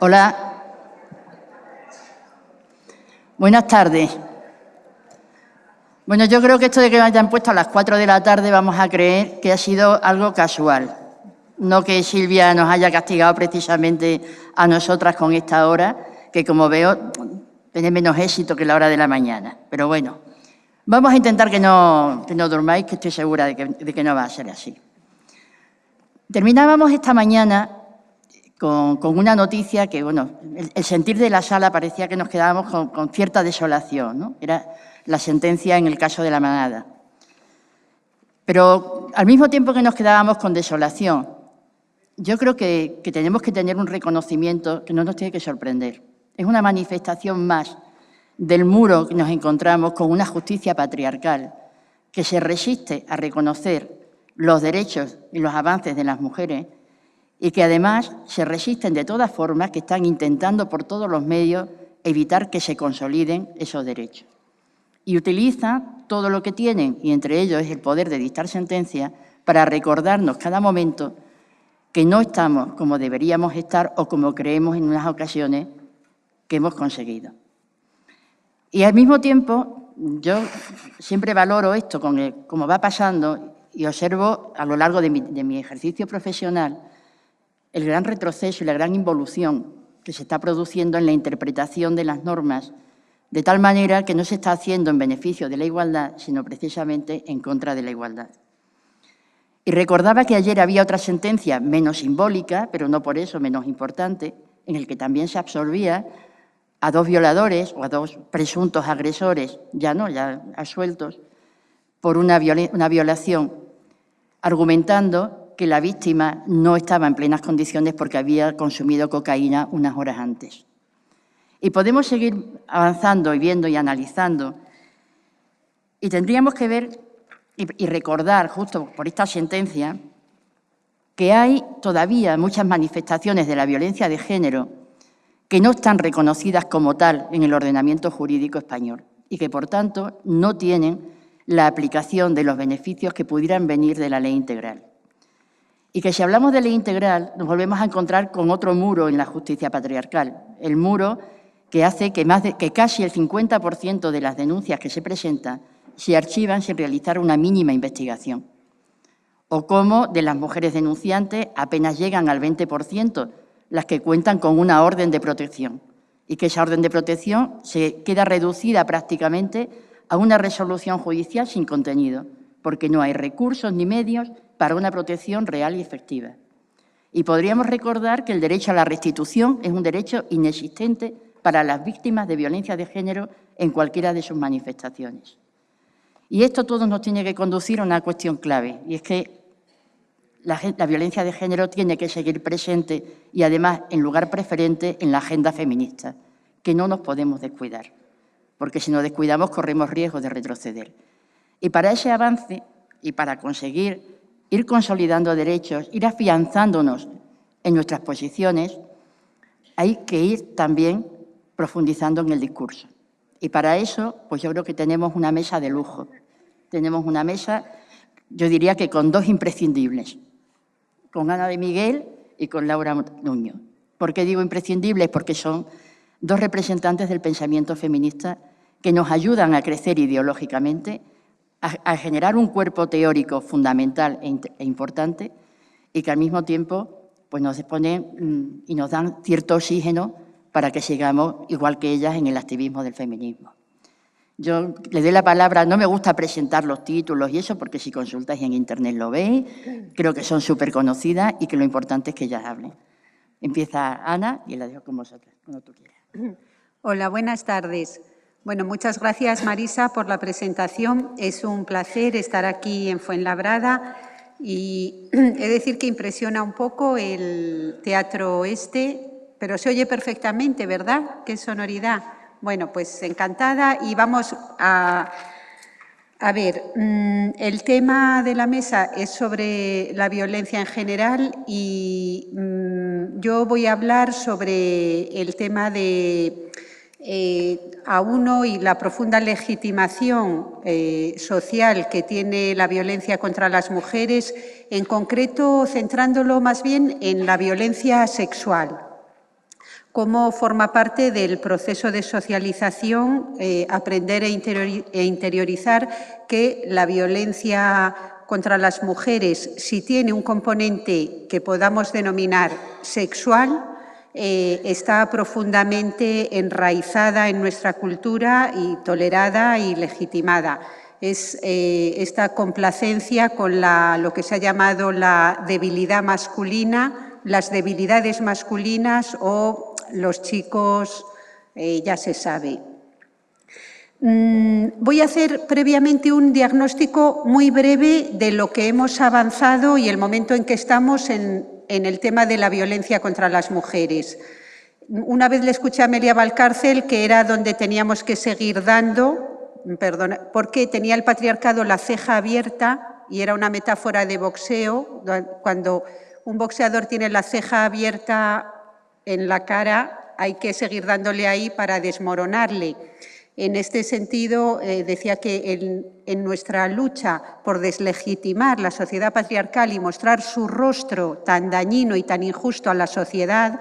Hola. Buenas tardes. Bueno, yo creo que esto de que me hayan puesto a las 4 de la tarde vamos a creer que ha sido algo casual. No que Silvia nos haya castigado precisamente a nosotras con esta hora, que como veo tiene menos éxito que la hora de la mañana. Pero bueno, vamos a intentar que no durmáis, que estoy segura de que no va a ser así. Terminábamos esta mañana con una noticia que, bueno, el sentir de la sala parecía que nos quedábamos con cierta desolación, ¿no? Era la sentencia en el caso de La Manada. Pero al mismo tiempo que nos quedábamos con desolación, yo creo que tenemos que tener un reconocimiento que no nos tiene que sorprender. Es una manifestación más del muro que nos encontramos con una justicia patriarcal que se resiste a reconocer los derechos y los avances de las mujeres y que además se resisten de todas formas, que están intentando por todos los medios evitar que se consoliden esos derechos. Y utilizan todo lo que tienen, y entre ellos es el poder de dictar sentencias, para recordarnos cada momento que no estamos como deberíamos estar o como creemos en unas ocasiones que hemos conseguido. Y al mismo tiempo, yo siempre valoro esto como va pasando y observo a lo largo de mi ejercicio profesional el gran retroceso y la gran involución que se está produciendo en la interpretación de las normas, de tal manera que no se está haciendo en beneficio de la igualdad, sino precisamente en contra de la igualdad. Y recordaba que ayer había otra sentencia menos simbólica, pero no por eso menos importante, en el que también se absolvía a 2 violadores o a 2 presuntos agresores, ya absueltos, por una violación, argumentando que la víctima no estaba en plenas condiciones porque había consumido cocaína unas horas antes. Y podemos seguir avanzando y viendo y analizando. Y tendríamos que ver y recordar, justo por esta sentencia, que hay todavía muchas manifestaciones de la violencia de género que no están reconocidas como tal en el ordenamiento jurídico español y que, por tanto, no tienen la aplicación de los beneficios que pudieran venir de la ley integral. Y que si hablamos de ley integral nos volvemos a encontrar con otro muro en la justicia patriarcal, el muro que hace que casi el 50% de las denuncias que se presentan se archivan sin realizar una mínima investigación. O cómo de las mujeres denunciantes apenas llegan al 20% las que cuentan con una orden de protección y que esa orden de protección se queda reducida prácticamente a una resolución judicial sin contenido, porque no hay recursos ni medios para una protección real y efectiva. Y podríamos recordar que el derecho a la restitución es un derecho inexistente para las víctimas de violencia de género en cualquiera de sus manifestaciones. Y esto todo nos tiene que conducir a una cuestión clave, y es que la violencia de género tiene que seguir presente y, además, en lugar preferente en la agenda feminista, que no nos podemos descuidar, porque si nos descuidamos corremos riesgo de retroceder. Y para ese avance y para conseguir ir consolidando derechos, ir afianzándonos en nuestras posiciones, hay que ir también profundizando en el discurso. Y para eso, pues yo creo que tenemos una mesa de lujo. Tenemos una mesa, yo diría que con 2 imprescindibles, con Ana de Miguel y con Laura Nuño. ¿Por qué digo imprescindibles? Porque son 2 representantes del pensamiento feminista que nos ayudan a crecer ideológicamente, a generar un cuerpo teórico fundamental e importante y que al mismo tiempo pues nos ponen y nos dan cierto oxígeno para que sigamos, igual que ellas, en el activismo del feminismo. Yo le doy la palabra, no me gusta presentar los títulos y eso, porque si consultáis en internet lo veis, creo que son súper conocidas y que lo importante es que ellas hablen. Empieza Ana y la dejo con vosotras, cuando tú quieras. Hola, buenas tardes. Bueno, muchas gracias, Marisa, por la presentación. Es un placer estar aquí en Fuenlabrada y he de decir que impresiona un poco el teatro pero se oye perfectamente, ¿verdad? ¡Qué sonoridad! Bueno, pues encantada y vamos a ver, el tema de la mesa es sobre la violencia en general y yo voy a hablar sobre el tema de A1 y la profunda legitimación social que tiene la violencia contra las mujeres, en concreto centrándolo más bien en la violencia sexual. cómo forma parte del proceso de socialización aprender e interiorizar que la violencia contra las mujeres, si tiene un componente que podamos denominar sexual, está profundamente enraizada en nuestra cultura y tolerada y legitimada. Es esta complacencia con lo que se ha llamado la debilidad masculina, las debilidades masculinas o los chicos, ya se sabe. Voy a hacer previamente un diagnóstico muy breve de lo que hemos avanzado y el momento en que estamos en el tema de la violencia contra las mujeres. Una vez le escuché a Amelia Valcárcel que era donde teníamos que seguir dando, porque tenía el patriarcado la ceja abierta y era una metáfora de boxeo. Cuando un boxeador tiene la ceja abierta en la cara, hay que seguir dándole ahí para desmoronarle. En este sentido, decía que en nuestra lucha por deslegitimar la sociedad patriarcal y mostrar su rostro tan dañino y tan injusto a la sociedad,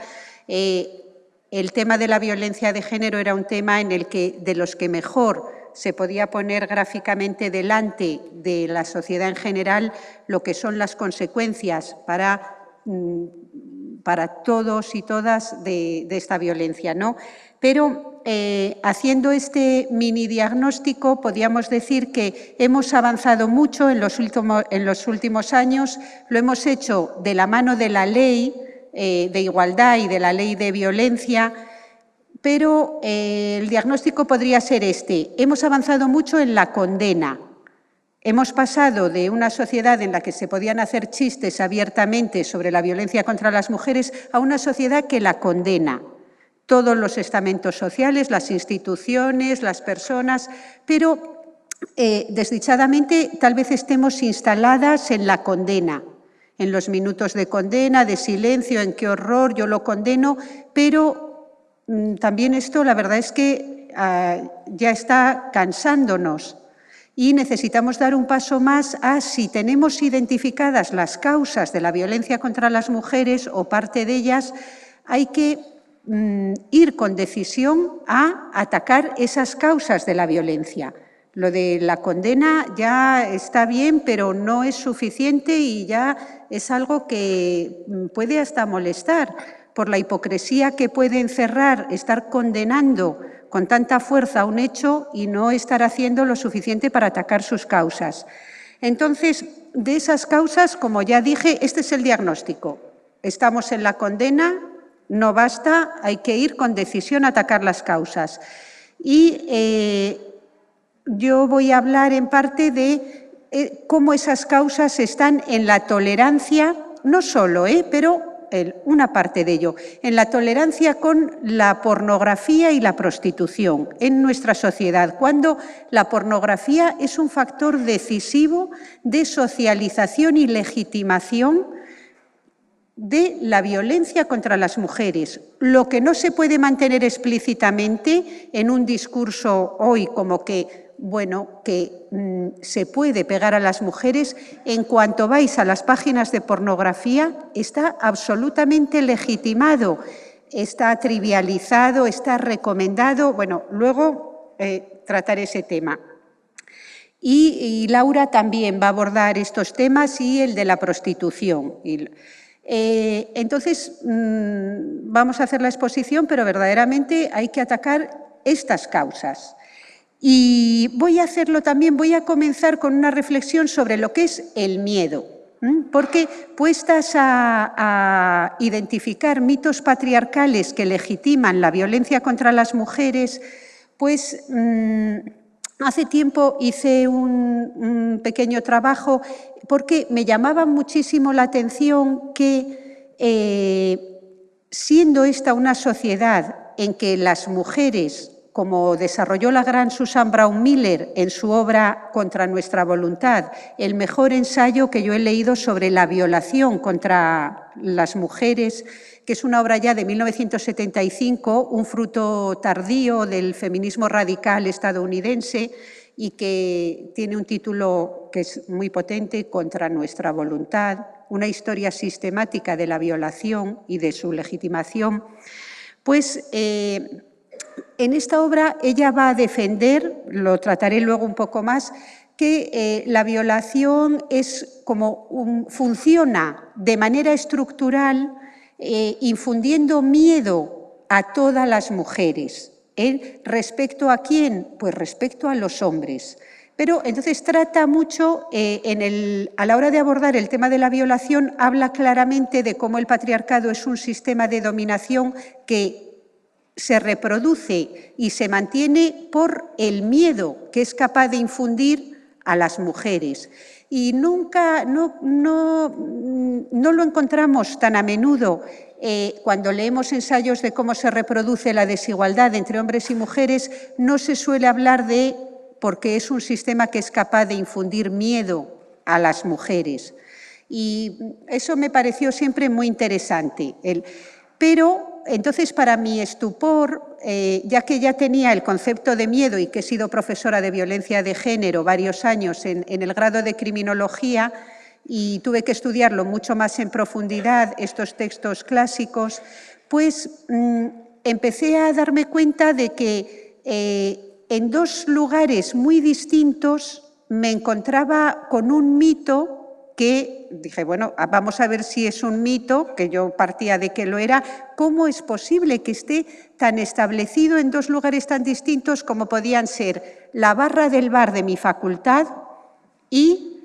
el tema de la violencia de género era un tema en el que, de los que mejor se podía poner gráficamente delante de la sociedad en general lo que son las consecuencias para todos y todas de esta violencia, ¿no? Pero haciendo este mini diagnóstico, podríamos decir que hemos avanzado mucho en los últimos años, lo hemos hecho de la mano de la ley de igualdad y de la ley de violencia, pero el diagnóstico podría ser este. Hemos avanzado mucho en la condena. Hemos pasado de una sociedad en la que se podían hacer chistes abiertamente sobre la violencia contra las mujeres a una sociedad que la condena. Todos los estamentos sociales, las instituciones, las personas, pero desdichadamente tal vez estemos instaladas en la condena, en los minutos de condena, de silencio, en qué horror, yo lo condeno, pero también esto la verdad es que ya está cansándonos y necesitamos dar un paso más a si tenemos identificadas las causas de la violencia contra las mujeres o parte de ellas, hay que ir con decisión a atacar esas causas de la violencia. Lo de la condena ya está bien, pero no es suficiente y ya es algo que puede hasta molestar por la hipocresía que puede encerrar estar condenando con tanta fuerza un hecho y no estar haciendo lo suficiente para atacar sus causas. Entonces, de esas causas, como ya dije, este es el diagnóstico. Estamos en la condena. No basta, hay que ir con decisión a atacar las causas. Y yo voy a hablar en parte de cómo esas causas están en la tolerancia, no solo, pero una parte de ello, en la tolerancia con la pornografía y la prostitución en nuestra sociedad, cuando la pornografía es un factor decisivo de socialización y legitimación de la violencia contra las mujeres, lo que no se puede mantener explícitamente en un discurso hoy como que, bueno, que se puede pegar a las mujeres, en cuanto vais a las páginas de pornografía está absolutamente legitimado, está trivializado, está recomendado. Bueno, luego trataré ese tema. Y Laura también va a abordar estos temas y el de la prostitución. Entonces, vamos a hacer la exposición, pero verdaderamente hay que atacar estas causas. Y voy a hacerlo también, voy a comenzar con una reflexión sobre lo que es el miedo, porque puestas a identificar mitos patriarcales que legitiman la violencia contra las mujeres, pues hace tiempo hice un pequeño trabajo porque me llamaba muchísimo la atención que, siendo esta una sociedad en que las mujeres, como desarrolló la gran Susan Brown Miller en su obra Contra nuestra voluntad, el mejor ensayo que yo he leído sobre la violación contra las mujeres, que es una obra ya de 1975, un fruto tardío del feminismo radical estadounidense, y que tiene un título que es muy potente, Contra nuestra voluntad, una historia sistemática de la violación y de su legitimación, Pues en esta obra ella va a defender, lo trataré luego un poco más, que la violación es como funciona de manera estructural, infundiendo miedo a todas las mujeres. ¿Respecto a quién? Pues respecto a los hombres. Pero entonces trata mucho, a la hora de abordar el tema de la violación, habla claramente de cómo el patriarcado es un sistema de dominación que se reproduce y se mantiene por el miedo que es capaz de infundir a las mujeres. Y nunca, no lo encontramos tan a menudo cuando leemos ensayos de cómo se reproduce la desigualdad entre hombres y mujeres, no se suele hablar de porque es un sistema que es capaz de infundir miedo a las mujeres. Y eso me pareció siempre muy interesante. Pero, entonces, para mi estupor, ya que ya tenía el concepto de miedo y que he sido profesora de violencia de género varios años en el grado de criminología y tuve que estudiarlo mucho más en profundidad, estos textos clásicos, pues empecé a darme cuenta de que en dos lugares muy distintos me encontraba con un mito que dije, bueno, vamos a ver si es un mito, que yo partía de que lo era. ¿Cómo es posible que esté tan establecido en dos lugares tan distintos como podían ser la barra del bar de mi facultad y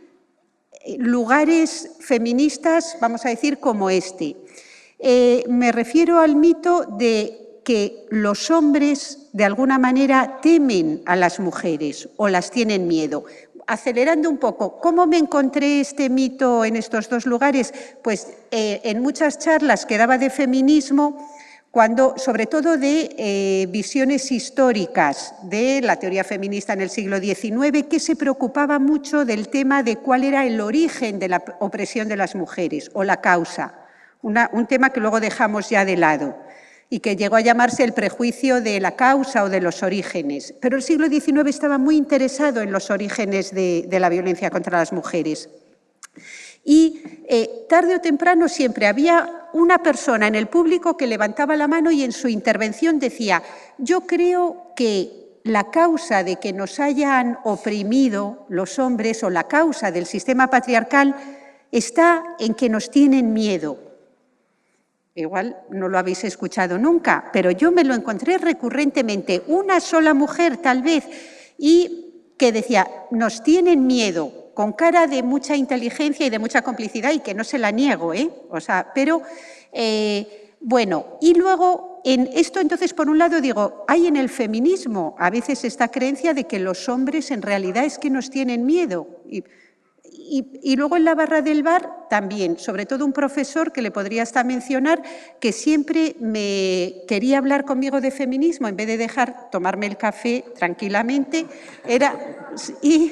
lugares feministas, vamos a decir, como este? Me refiero al mito de que los hombres, de alguna manera, temen a las mujeres o las tienen miedo. Acelerando un poco, ¿cómo me encontré este mito en estos dos lugares? Pues en muchas charlas que daba de feminismo, sobre todo de visiones históricas de la teoría feminista en el siglo XIX, que se preocupaba mucho del tema de cuál era el origen de la opresión de las mujeres o la causa, un tema que luego dejamos ya de lado y que llegó a llamarse el prejuicio de la causa o de los orígenes. Pero el siglo XIX estaba muy interesado en los orígenes de la violencia contra las mujeres. Y tarde o temprano siempre había una persona en el público que levantaba la mano y en su intervención decía: yo creo que la causa de que nos hayan oprimido los hombres o la causa del sistema patriarcal está en que nos tienen miedo. Igual no lo habéis escuchado nunca, pero yo me lo encontré recurrentemente, una sola mujer tal vez, y que decía, nos tienen miedo, con cara de mucha inteligencia y de mucha complicidad, y que no se la niego, pero bueno, y luego en esto entonces por un lado digo, hay en el feminismo a veces esta creencia de que los hombres en realidad es que nos tienen miedo. Y luego en la barra del bar también, sobre todo un profesor que le podría hasta mencionar que siempre me quería hablar conmigo de feminismo en vez de dejar tomarme el café tranquilamente. Y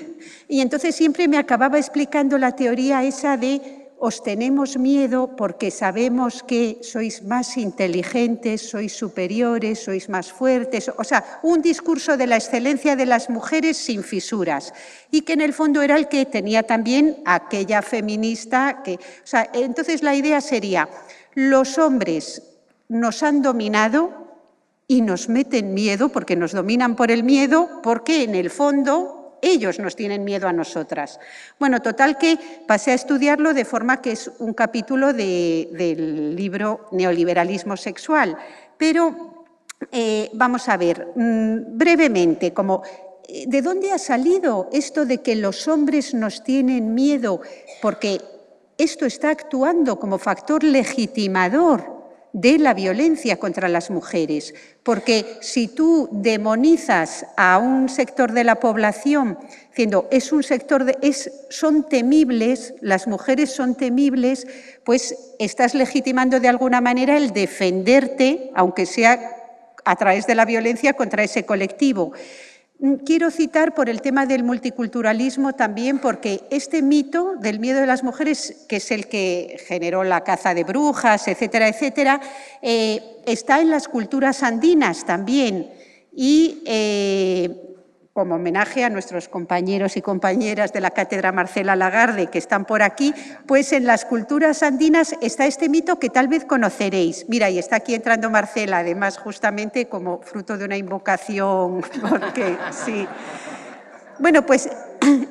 entonces siempre me acababa explicando la teoría esa de os tenemos miedo porque sabemos que sois más inteligentes, sois superiores, sois más fuertes. O sea, un discurso de la excelencia de las mujeres sin fisuras. Y que en el fondo era el que tenía también aquella feminista. Entonces la idea sería, los hombres nos han dominado y nos meten miedo porque nos dominan por el miedo, porque en el fondo ellos nos tienen miedo a nosotras. Bueno, total que pasé a estudiarlo de forma que es un capítulo del libro Neoliberalismo sexual. Pero vamos a ver, brevemente, ¿de dónde ha salido esto de que los hombres nos tienen miedo? Porque esto está actuando como factor legitimador de la violencia contra las mujeres, porque si tú demonizas a un sector de la población diciendo son temibles, las mujeres son temibles, pues estás legitimando de alguna manera el defenderte, aunque sea a través de la violencia contra ese colectivo. Quiero citar por el tema del multiculturalismo también, porque este mito del miedo de las mujeres, que es el que generó la caza de brujas, etcétera, etcétera, está en las culturas andinas también. Y como homenaje a nuestros compañeros y compañeras de la Cátedra Marcela Lagarde que están por aquí, pues en las culturas andinas está este mito que tal vez conoceréis. Mira, y está aquí entrando Marcela, además justamente como fruto de una invocación, porque sí. Bueno, pues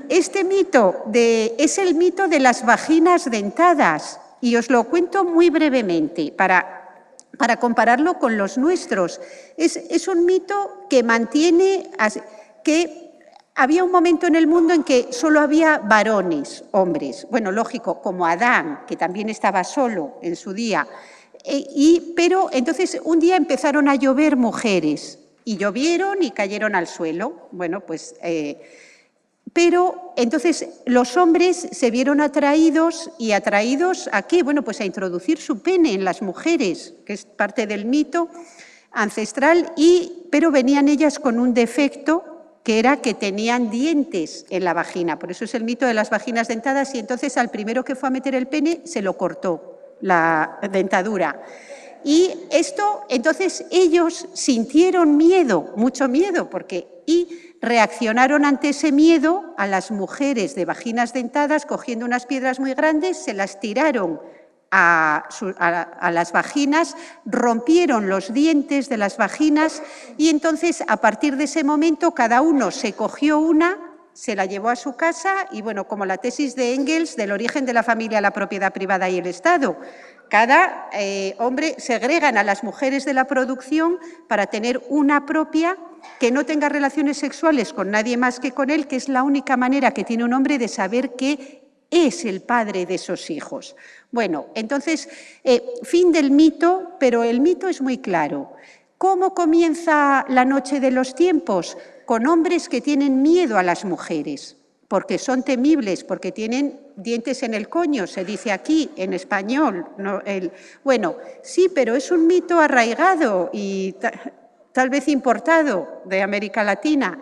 este mito es el mito de las vaginas dentadas y os lo cuento muy brevemente para compararlo con los nuestros. Es un mito que mantiene que había un momento en el mundo en que solo había varones, hombres. Bueno, lógico, como Adán, que también estaba solo en su día. Pero entonces un día empezaron a llover mujeres y llovieron y cayeron al suelo. Bueno, pues... pero entonces los hombres se vieron atraídos ¿a qué? Bueno, pues a introducir su pene en las mujeres, que es parte del mito ancestral, pero venían ellas con un defecto que era que tenían dientes en la vagina. Por eso es el mito de las vaginas dentadas y entonces al primero que fue a meter el pene se lo cortó la dentadura. Y entonces ellos sintieron miedo, mucho miedo, y reaccionaron ante ese miedo a las mujeres de vaginas dentadas, cogiendo unas piedras muy grandes, se las tiraron a las vaginas, rompieron los dientes de las vaginas y entonces a partir de ese momento cada uno se cogió una, se la llevó a su casa y bueno, como la tesis de Engels del origen de la familia, la propiedad privada y el Estado. Cada hombre segregan a las mujeres de la producción para tener una propia que no tenga relaciones sexuales con nadie más que con él, que es la única manera que tiene un hombre de saber que es el padre de esos hijos. Bueno, entonces, fin del mito, pero el mito es muy claro. ¿Cómo comienza la noche de los tiempos? Con hombres que tienen miedo a las mujeres, porque son temibles, porque tienen dientes en el coño, se dice aquí en español. Bueno, sí, pero es un mito arraigado y tal vez importado de América Latina.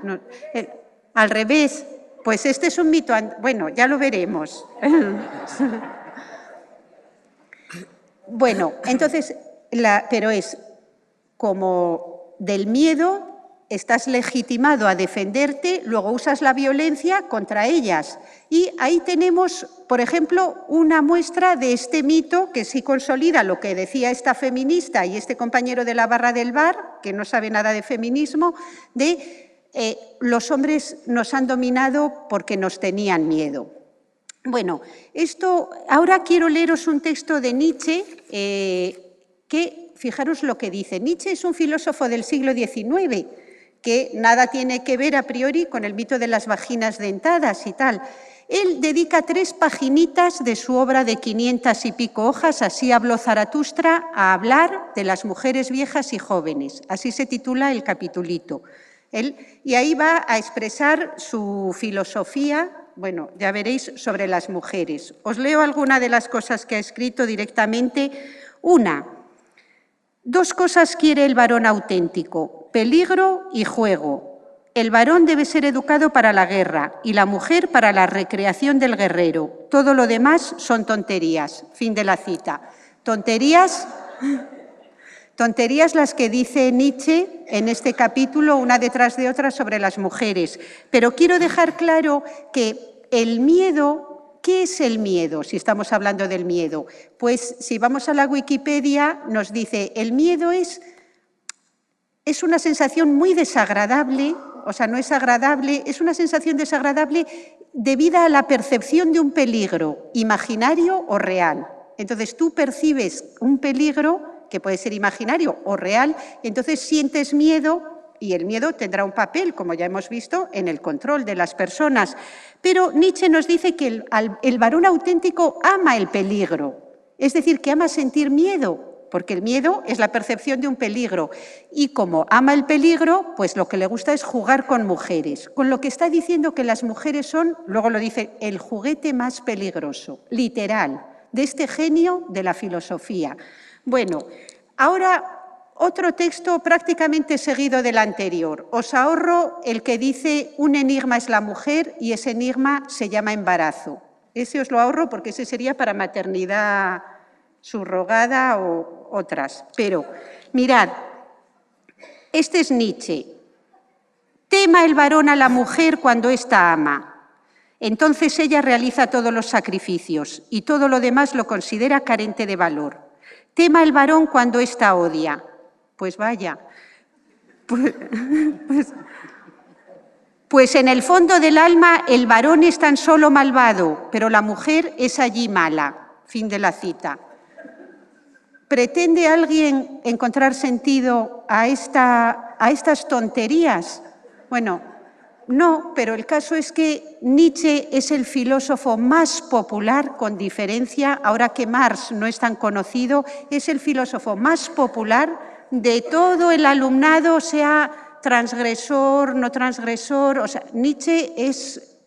Al revés. Pues este es un mito, bueno, ya lo veremos. Bueno, entonces, pero es como del miedo estás legitimado a defenderte, luego usas la violencia contra ellas. Y ahí tenemos, por ejemplo, una muestra de este mito que sí consolida lo que decía esta feminista y este compañero de la barra del bar, que no sabe nada de feminismo, de... los hombres nos han dominado porque nos tenían miedo. Bueno, ahora quiero leeros un texto de Nietzsche que, fijaros lo que dice. Nietzsche es un filósofo del siglo XIX que nada tiene que ver a priori con el mito de las vaginas dentadas y tal. Él dedica 3 paginitas de su obra de 500 y pico hojas, Así habló Zaratustra, a hablar de las mujeres viejas y jóvenes. Así se titula el capitulito. Y ahí va a expresar su filosofía, bueno, ya veréis, sobre las mujeres. Os leo alguna de las cosas que ha escrito directamente. 1. 2 cosas quiere el varón auténtico, peligro y juego. El varón debe ser educado para la guerra y la mujer para la recreación del guerrero. Todo lo demás son tonterías. Fin de la cita. Tonterías las que dice Nietzsche en este capítulo, una detrás de otra, sobre las mujeres. Pero quiero dejar claro que el miedo, ¿qué es el miedo? Si estamos hablando del miedo. Pues si vamos a la Wikipedia, nos dice, el miedo es una sensación muy desagradable, o sea, no es agradable, es una sensación desagradable debida a la percepción de un peligro, imaginario o real. Entonces, tú percibes un peligro que puede ser imaginario o real, y entonces sientes miedo y el miedo tendrá un papel, como ya hemos visto, en el control de las personas. Pero Nietzsche nos dice que el varón auténtico ama el peligro, es decir, que ama sentir miedo, porque el miedo es la percepción de un peligro. Y como ama el peligro, pues lo que le gusta es jugar con mujeres, con lo que está diciendo que las mujeres son, luego lo dice, el juguete más peligroso, literal, de este genio de la filosofía. Bueno, ahora otro texto prácticamente seguido del anterior. Os ahorro el que dice un enigma es la mujer y ese enigma se llama embarazo. Ese os lo ahorro porque ese sería para maternidad subrogada o otras. Pero mirad, este es Nietzsche. tema el varón a la mujer cuando ésta ama. Entonces ella realiza todos los sacrificios y todo lo demás lo considera carente de valor. Tema el varón cuando ésta odia. Pues vaya, pues en el fondo del alma el varón es tan solo malvado, pero la mujer es allí mala. Fin de la cita. ¿Pretende alguien encontrar sentido a estas tonterías? Bueno, no, pero el caso es que Nietzsche es el filósofo más popular, con diferencia, ahora que Marx no es tan conocido, es el filósofo más popular de todo el alumnado, sea transgresor, no transgresor. O sea, Nietzsche es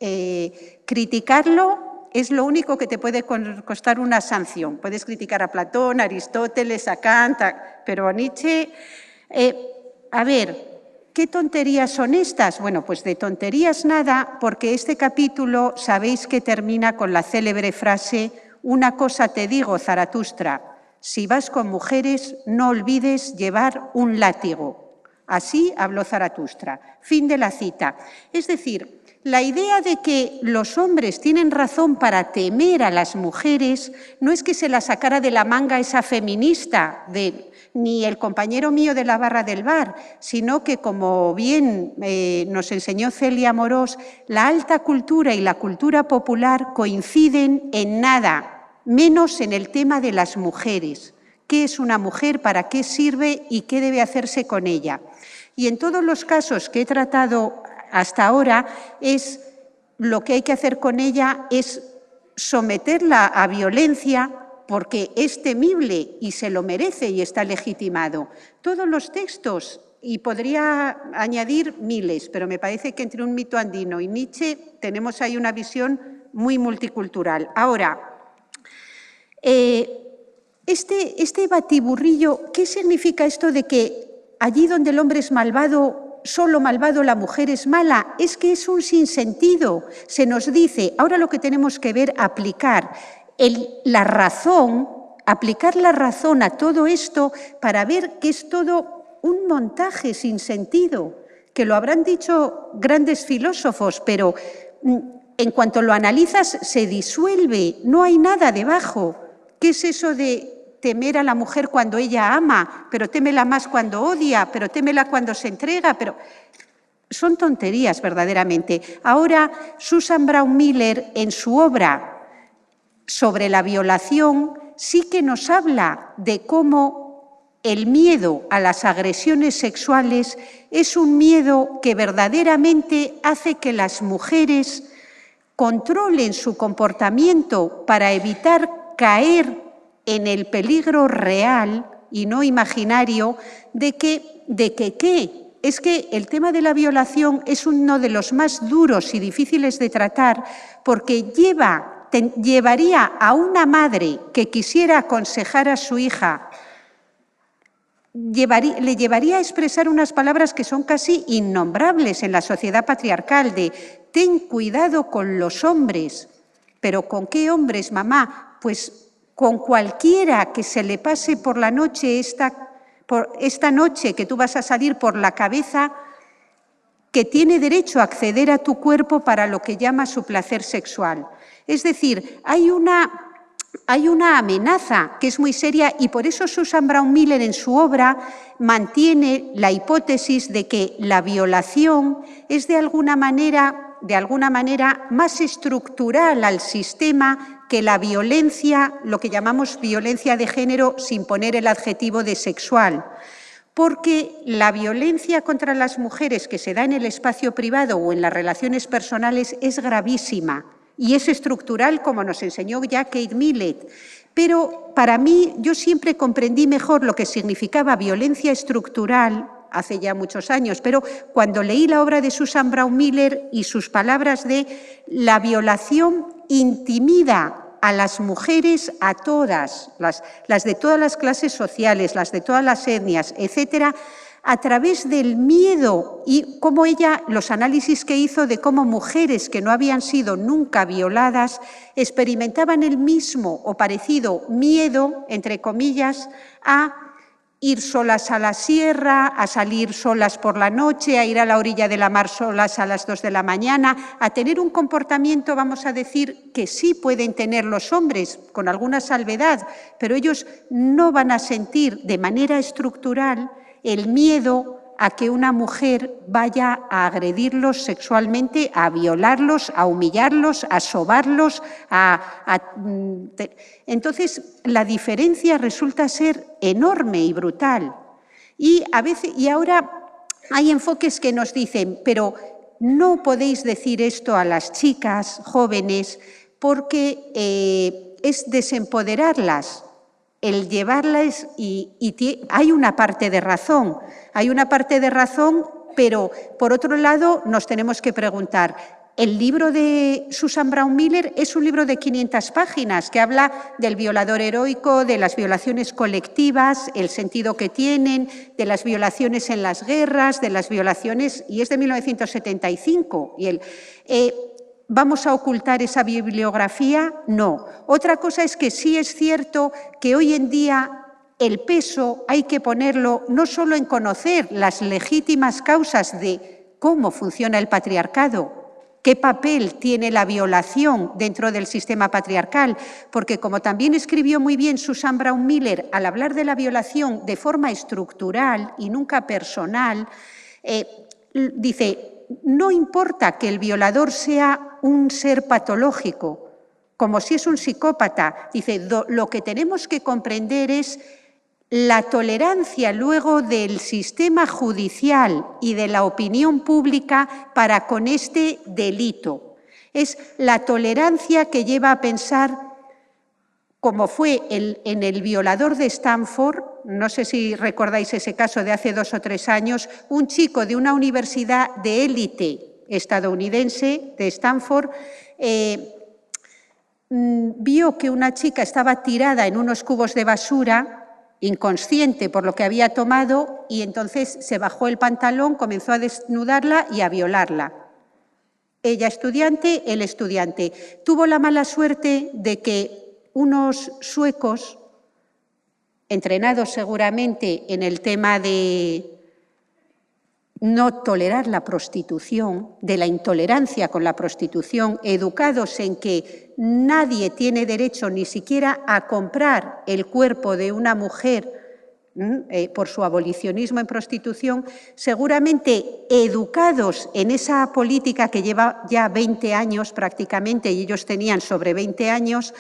criticarlo. Es lo único que te puede costar una sanción. Puedes criticar a Platón, a Aristóteles, a Kant, pero a Nietzsche... a ver, ¿qué tonterías son estas? Bueno, pues de tonterías nada, porque este capítulo sabéis que termina con la célebre frase: una cosa te digo, Zaratustra, si vas con mujeres no olvides llevar un látigo. Así habló Zaratustra. Fin de la cita. Es decir, la idea de que los hombres tienen razón para temer a las mujeres no es que se la sacara de la manga esa feminista, ni el compañero mío de la barra del bar, sino que, como bien nos enseñó Celia Amorós, la alta cultura y la cultura popular coinciden en nada, menos en el tema de las mujeres. ¿Qué es una mujer? ¿Para qué sirve? ¿Y qué debe hacerse con ella? Y en todos los casos que he tratado hasta ahora, lo que hay que hacer con ella es someterla a violencia porque es temible y se lo merece y está legitimado. Todos los textos, y podría añadir miles, pero me parece que entre un mito andino y Nietzsche tenemos ahí una visión muy multicultural. Ahora, este batiburrillo, ¿qué significa esto de que allí donde el hombre es malvado, solo malvado, la mujer es mala? Es que es un sinsentido. Se nos dice, ahora lo que tenemos que ver, aplicar la razón a todo esto para ver que es todo un montaje sin sentido, que lo habrán dicho grandes filósofos, pero en cuanto lo analizas se disuelve, no hay nada debajo. ¿Qué es eso de temer a la mujer cuando ella ama, pero témela más cuando odia, pero témela cuando se entrega? Pero son tonterías verdaderamente. Ahora, Susan Brown Miller, en su obra sobre la violación, sí que nos habla de cómo el miedo a las agresiones sexuales es un miedo que verdaderamente hace que las mujeres controlen su comportamiento para evitar caer en el peligro real y no imaginario de que es que el tema de la violación es uno de los más duros y difíciles de tratar porque llevaría a una madre que quisiera aconsejar a su hija, le llevaría a expresar unas palabras que son casi innombrables en la sociedad patriarcal de ten cuidado con los hombres. ¿Pero con qué hombres, mamá? Pues con cualquiera que se le pase por la noche esta noche que tú vas a salir por la cabeza, que tiene derecho a acceder a tu cuerpo para lo que llama su placer sexual. Es decir, hay una amenaza que es muy seria y por eso Susan Brown Miller en su obra mantiene la hipótesis de que la violación es de alguna manera más estructural al sistema que la violencia, lo que llamamos violencia de género sin poner el adjetivo de sexual. Porque la violencia contra las mujeres que se da en el espacio privado o en las relaciones personales es gravísima y es estructural, como nos enseñó ya Kate Millett. Pero para mí, yo siempre comprendí mejor lo que significaba violencia estructural hace ya muchos años, pero cuando leí la obra de Susan Brown Miller y sus palabras de la violación intimida a las mujeres, a todas, las de todas las clases sociales, las de todas las etnias, etcétera, a través del miedo y cómo ella, los análisis que hizo de cómo mujeres que no habían sido nunca violadas experimentaban el mismo o parecido miedo, entre comillas, a ir solas a la sierra, a salir solas por la noche, a ir a la orilla de la mar solas a las 2 de la mañana, a tener un comportamiento, vamos a decir, que sí pueden tener los hombres, con alguna salvedad, pero ellos no van a sentir de manera estructural el miedo a que una mujer vaya a agredirlos sexualmente, a violarlos, a humillarlos, a sobarlos, Entonces, la diferencia resulta ser enorme y brutal. Y ahora hay enfoques que nos dicen, pero no podéis decir esto a las chicas jóvenes porque es desempoderarlas. El llevarlas hay una parte de razón, pero por otro lado nos tenemos que preguntar, el libro de Susan Brown Miller es un libro de 500 páginas que habla del violador heroico, de las violaciones colectivas, el sentido que tienen, de las violaciones en las guerras, de las violaciones, y es de 1975, ¿vamos a ocultar esa bibliografía? No. Otra cosa es que sí es cierto que hoy en día el peso hay que ponerlo no solo en conocer las legítimas causas de cómo funciona el patriarcado, qué papel tiene la violación dentro del sistema patriarcal, porque como también escribió muy bien Susan Brown Miller, al hablar de la violación de forma estructural y nunca personal, dice, no importa que el violador sea un ser patológico, como si es un psicópata. Dice, lo que tenemos que comprender es la tolerancia luego del sistema judicial y de la opinión pública para con este delito. Es la tolerancia que lleva a pensar, como fue en el violador de Stanford, no sé si recordáis ese caso de hace 2 o 3 años, un chico de una universidad de élite estadounidense, de Stanford, vio que una chica estaba tirada en unos cubos de basura, inconsciente por lo que había tomado, y entonces se bajó el pantalón, comenzó a desnudarla y a violarla. Ella estudiante, él estudiante. Tuvo la mala suerte de que unos suecos, entrenados seguramente en el tema de no tolerar la prostitución, de la intolerancia con la prostitución, educados en que nadie tiene derecho ni siquiera a comprar el cuerpo de una mujer por su abolicionismo en prostitución, seguramente educados en esa política que lleva ya 20 años prácticamente, y ellos tenían sobre 20 años,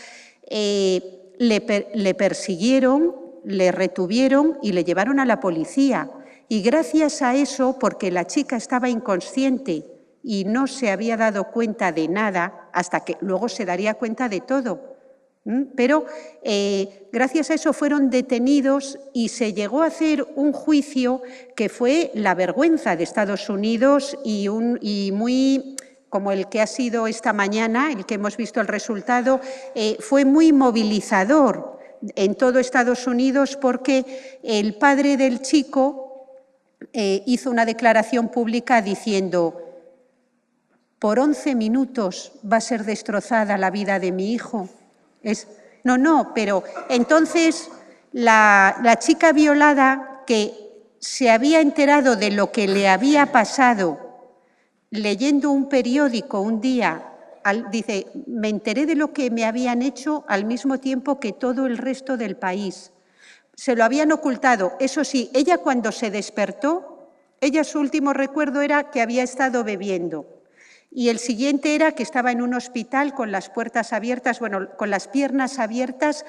le persiguieron, le retuvieron y le llevaron a la policía. Y gracias a eso, porque la chica estaba inconsciente y no se había dado cuenta de nada, hasta que luego se daría cuenta de todo, pero gracias a eso fueron detenidos y se llegó a hacer un juicio que fue la vergüenza de Estados Unidos y muy, como el que ha sido esta mañana, el que hemos visto el resultado, fue muy movilizador en todo Estados Unidos porque el padre del chico hizo una declaración pública diciendo: por 11 minutos va a ser destrozada la vida de mi hijo. Pero entonces la chica violada, que se había enterado de lo que le había pasado leyendo un periódico un día, dice, me enteré de lo que me habían hecho al mismo tiempo que todo el resto del país. Se lo habían ocultado. Eso sí, ella cuando se despertó, su último recuerdo era que había estado bebiendo. Y el siguiente era que estaba en un hospital con las puertas abiertas, con las piernas abiertas,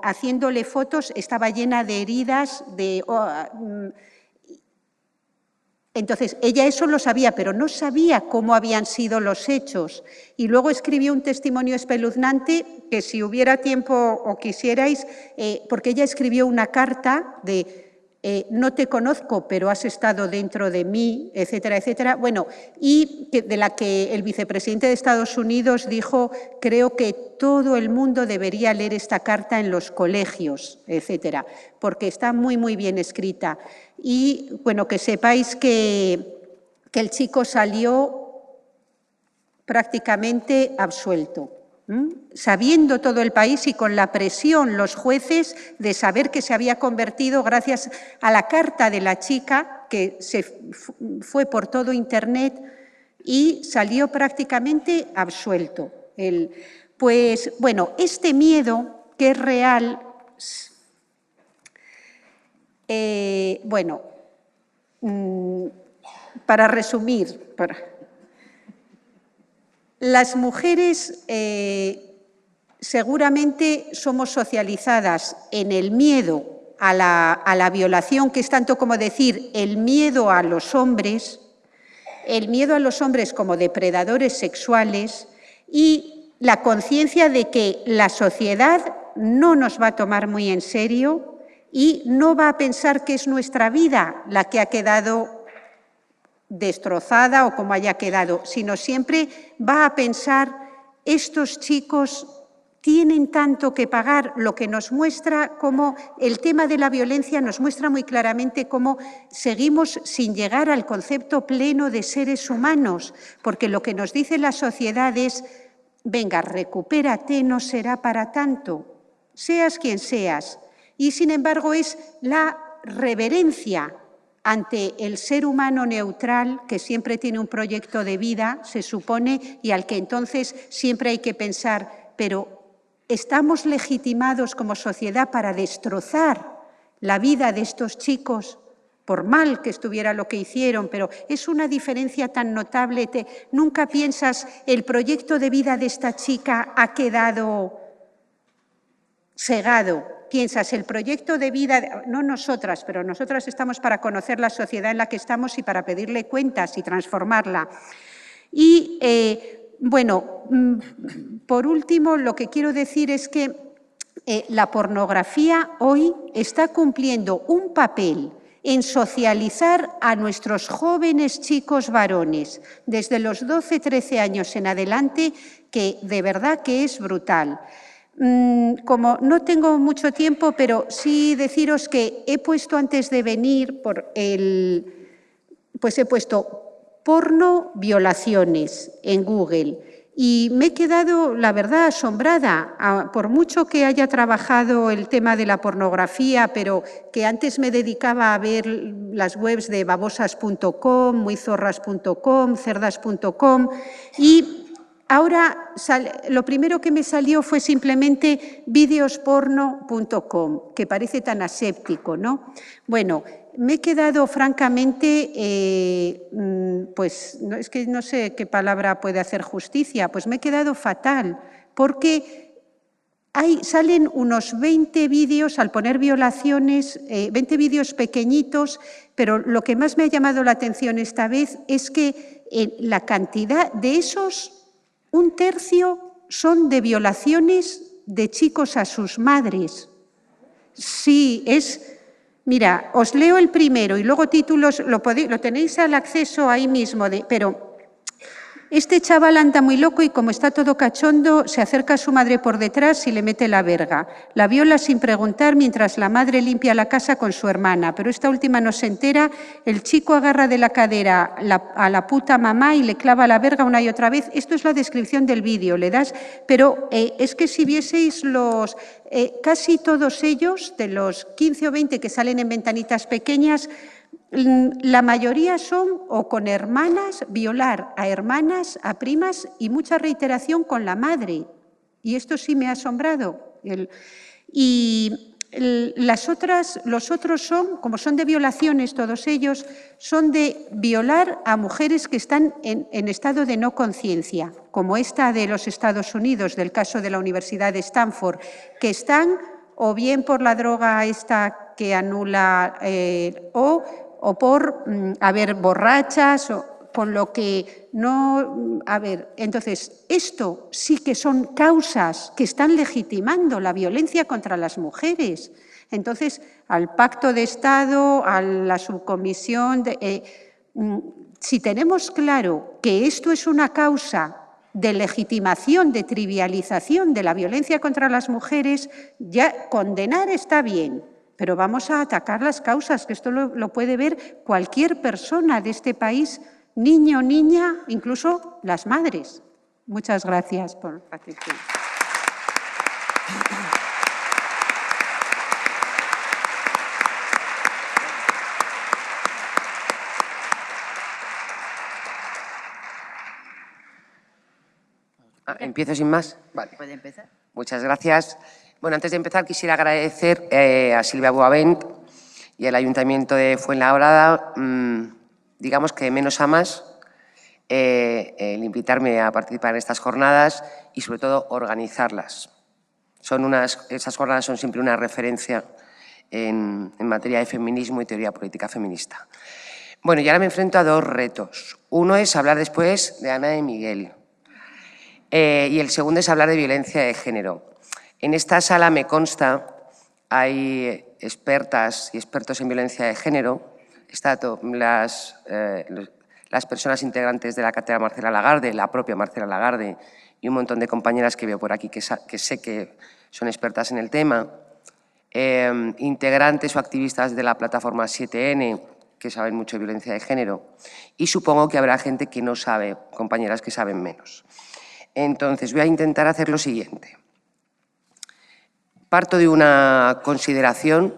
haciéndole fotos, estaba llena de heridas, Entonces, ella eso lo sabía, pero no sabía cómo habían sido los hechos. Y luego escribió un testimonio espeluznante que, si hubiera tiempo o quisierais, porque ella escribió una carta de no te conozco, pero has estado dentro de mí, etcétera, etcétera. Y de la que el vicepresidente de Estados Unidos dijo, creo que todo el mundo debería leer esta carta en los colegios, etcétera, porque está muy, muy bien escrita. Y, que sepáis que el chico salió prácticamente absuelto. sabiendo todo el país y con la presión los jueces de saber que se había convertido, gracias a la carta de la chica, que se fue por todo Internet y salió prácticamente absuelto. Pues, bueno, este miedo que es real, bueno, para resumir, las mujeres seguramente somos socializadas en el miedo a la violación, que es tanto como decir el miedo a los hombres como depredadores sexuales y la conciencia de que la sociedad no nos va a tomar muy en serio y no va a pensar que es nuestra vida la que ha quedado destrozada o como haya quedado, sino siempre va a pensar estos chicos tienen tanto que pagar, lo que nos muestra cómo el tema de la violencia nos muestra muy claramente cómo seguimos sin llegar al concepto pleno de seres humanos, porque lo que nos dice la sociedad es, venga, recupérate, no será para tanto, seas quien seas. Y sin embargo es la reverencia ante el ser humano neutral, que siempre tiene un proyecto de vida, se supone, y al que entonces siempre hay que pensar, pero ¿estamos legitimados como sociedad para destrozar la vida de estos chicos? Por mal que estuviera lo que hicieron, pero es una diferencia tan notable. Nunca piensas, el proyecto de vida de esta chica ha quedado cegado. Piensas, el proyecto de vida, no nosotras, pero nosotras estamos para conocer la sociedad en la que estamos y para pedirle cuentas y transformarla. Y, bueno, por último, lo que quiero decir es que la pornografía hoy está cumpliendo un papel en socializar a nuestros jóvenes chicos varones desde los 12, 13 años en adelante, que de verdad que es brutal. Como no tengo mucho tiempo, pero sí deciros que he puesto antes de venir pues he puesto porno violaciones en Google y me he quedado, la verdad, asombrada, por mucho que haya trabajado el tema de la pornografía, pero que antes me dedicaba a ver las webs de babosas.com, muyzorras.com, cerdas.com y ahora, lo primero que me salió fue simplemente videosporno.com, que parece tan aséptico, ¿no? Bueno, me he quedado francamente, pues es que no sé qué palabra puede hacer justicia, pues me he quedado fatal, porque salen unos 20 vídeos, al poner violaciones, 20 vídeos pequeñitos, pero lo que más me ha llamado la atención esta vez es que la cantidad de esos, un tercio son de violaciones de chicos a sus madres. Sí, mira, os leo el primero y luego títulos, lo tenéis al acceso ahí mismo, pero este chaval anda muy loco y como está todo cachondo, se acerca a su madre por detrás y le mete la verga. La viola sin preguntar mientras la madre limpia la casa con su hermana, pero esta última no se entera. El chico agarra de la cadera a la puta mamá y le clava la verga una y otra vez. Esto es la descripción del vídeo, le das, pero es que si vieseis casi todos ellos, de los 15 o 20 que salen en ventanitas pequeñas, la mayoría son o con hermanas, violar a hermanas, a primas y mucha reiteración con la madre. Y esto sí me ha asombrado. Y los otros son, como son de violaciones todos ellos, son de violar a mujeres que están en estado de no conciencia, como esta de los Estados Unidos, del caso de la Universidad de Stanford, que están o bien por la droga esta que anula o por haber borrachas, con lo que no... entonces, esto sí que son causas que están legitimando la violencia contra las mujeres. Entonces, al Pacto de Estado, a la subcomisión, si tenemos claro que esto es una causa de legitimación, de trivialización de la violencia contra las mujeres, ya condenar está bien, pero vamos a atacar las causas, que esto lo puede ver cualquier persona de este país, niño, niña, incluso las madres. Muchas gracias por la atención. ¿Empiezo sin más? Vale. ¿Puede empezar? Muchas gracias. Bueno, antes de empezar quisiera agradecer a Silvia Boavent y al Ayuntamiento de Fuenlabrada, digamos que de menos a más, el invitarme a participar en estas jornadas y sobre todo organizarlas. Esas jornadas son siempre una referencia en materia de feminismo y teoría política feminista. Bueno, y ahora me enfrento a dos retos. Uno es hablar después de Ana de Miguel. Y el segundo es hablar de violencia de género. En esta sala, me consta, hay expertas y expertos en violencia de género. Están las personas integrantes de la Cátedra Marcela Lagarde, la propia Marcela Lagarde y un montón de compañeras que veo por aquí que sé que son expertas en el tema. Integrantes o activistas de la plataforma 7N, que saben mucho de violencia de género. Y supongo que habrá gente que no sabe, compañeras que saben menos. Entonces, voy a intentar hacer lo siguiente. Parto de una consideración,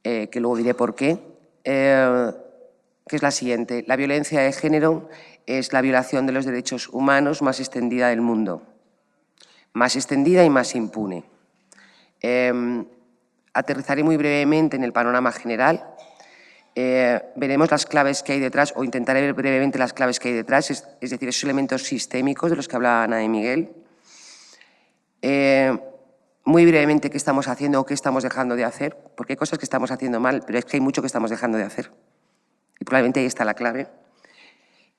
que luego diré por qué, que es la siguiente. La violencia de género es la violación de los derechos humanos más extendida del mundo. Más extendida y más impune. Aterrizaré muy brevemente en el panorama general. Veremos las claves que hay detrás, o intentaré ver brevemente las claves que hay detrás, es decir, esos elementos sistémicos de los que hablaba Ana de Miguel. Muy brevemente qué estamos haciendo o qué estamos dejando de hacer, porque hay cosas que estamos haciendo mal, pero es que hay mucho que estamos dejando de hacer. Y probablemente ahí está la clave.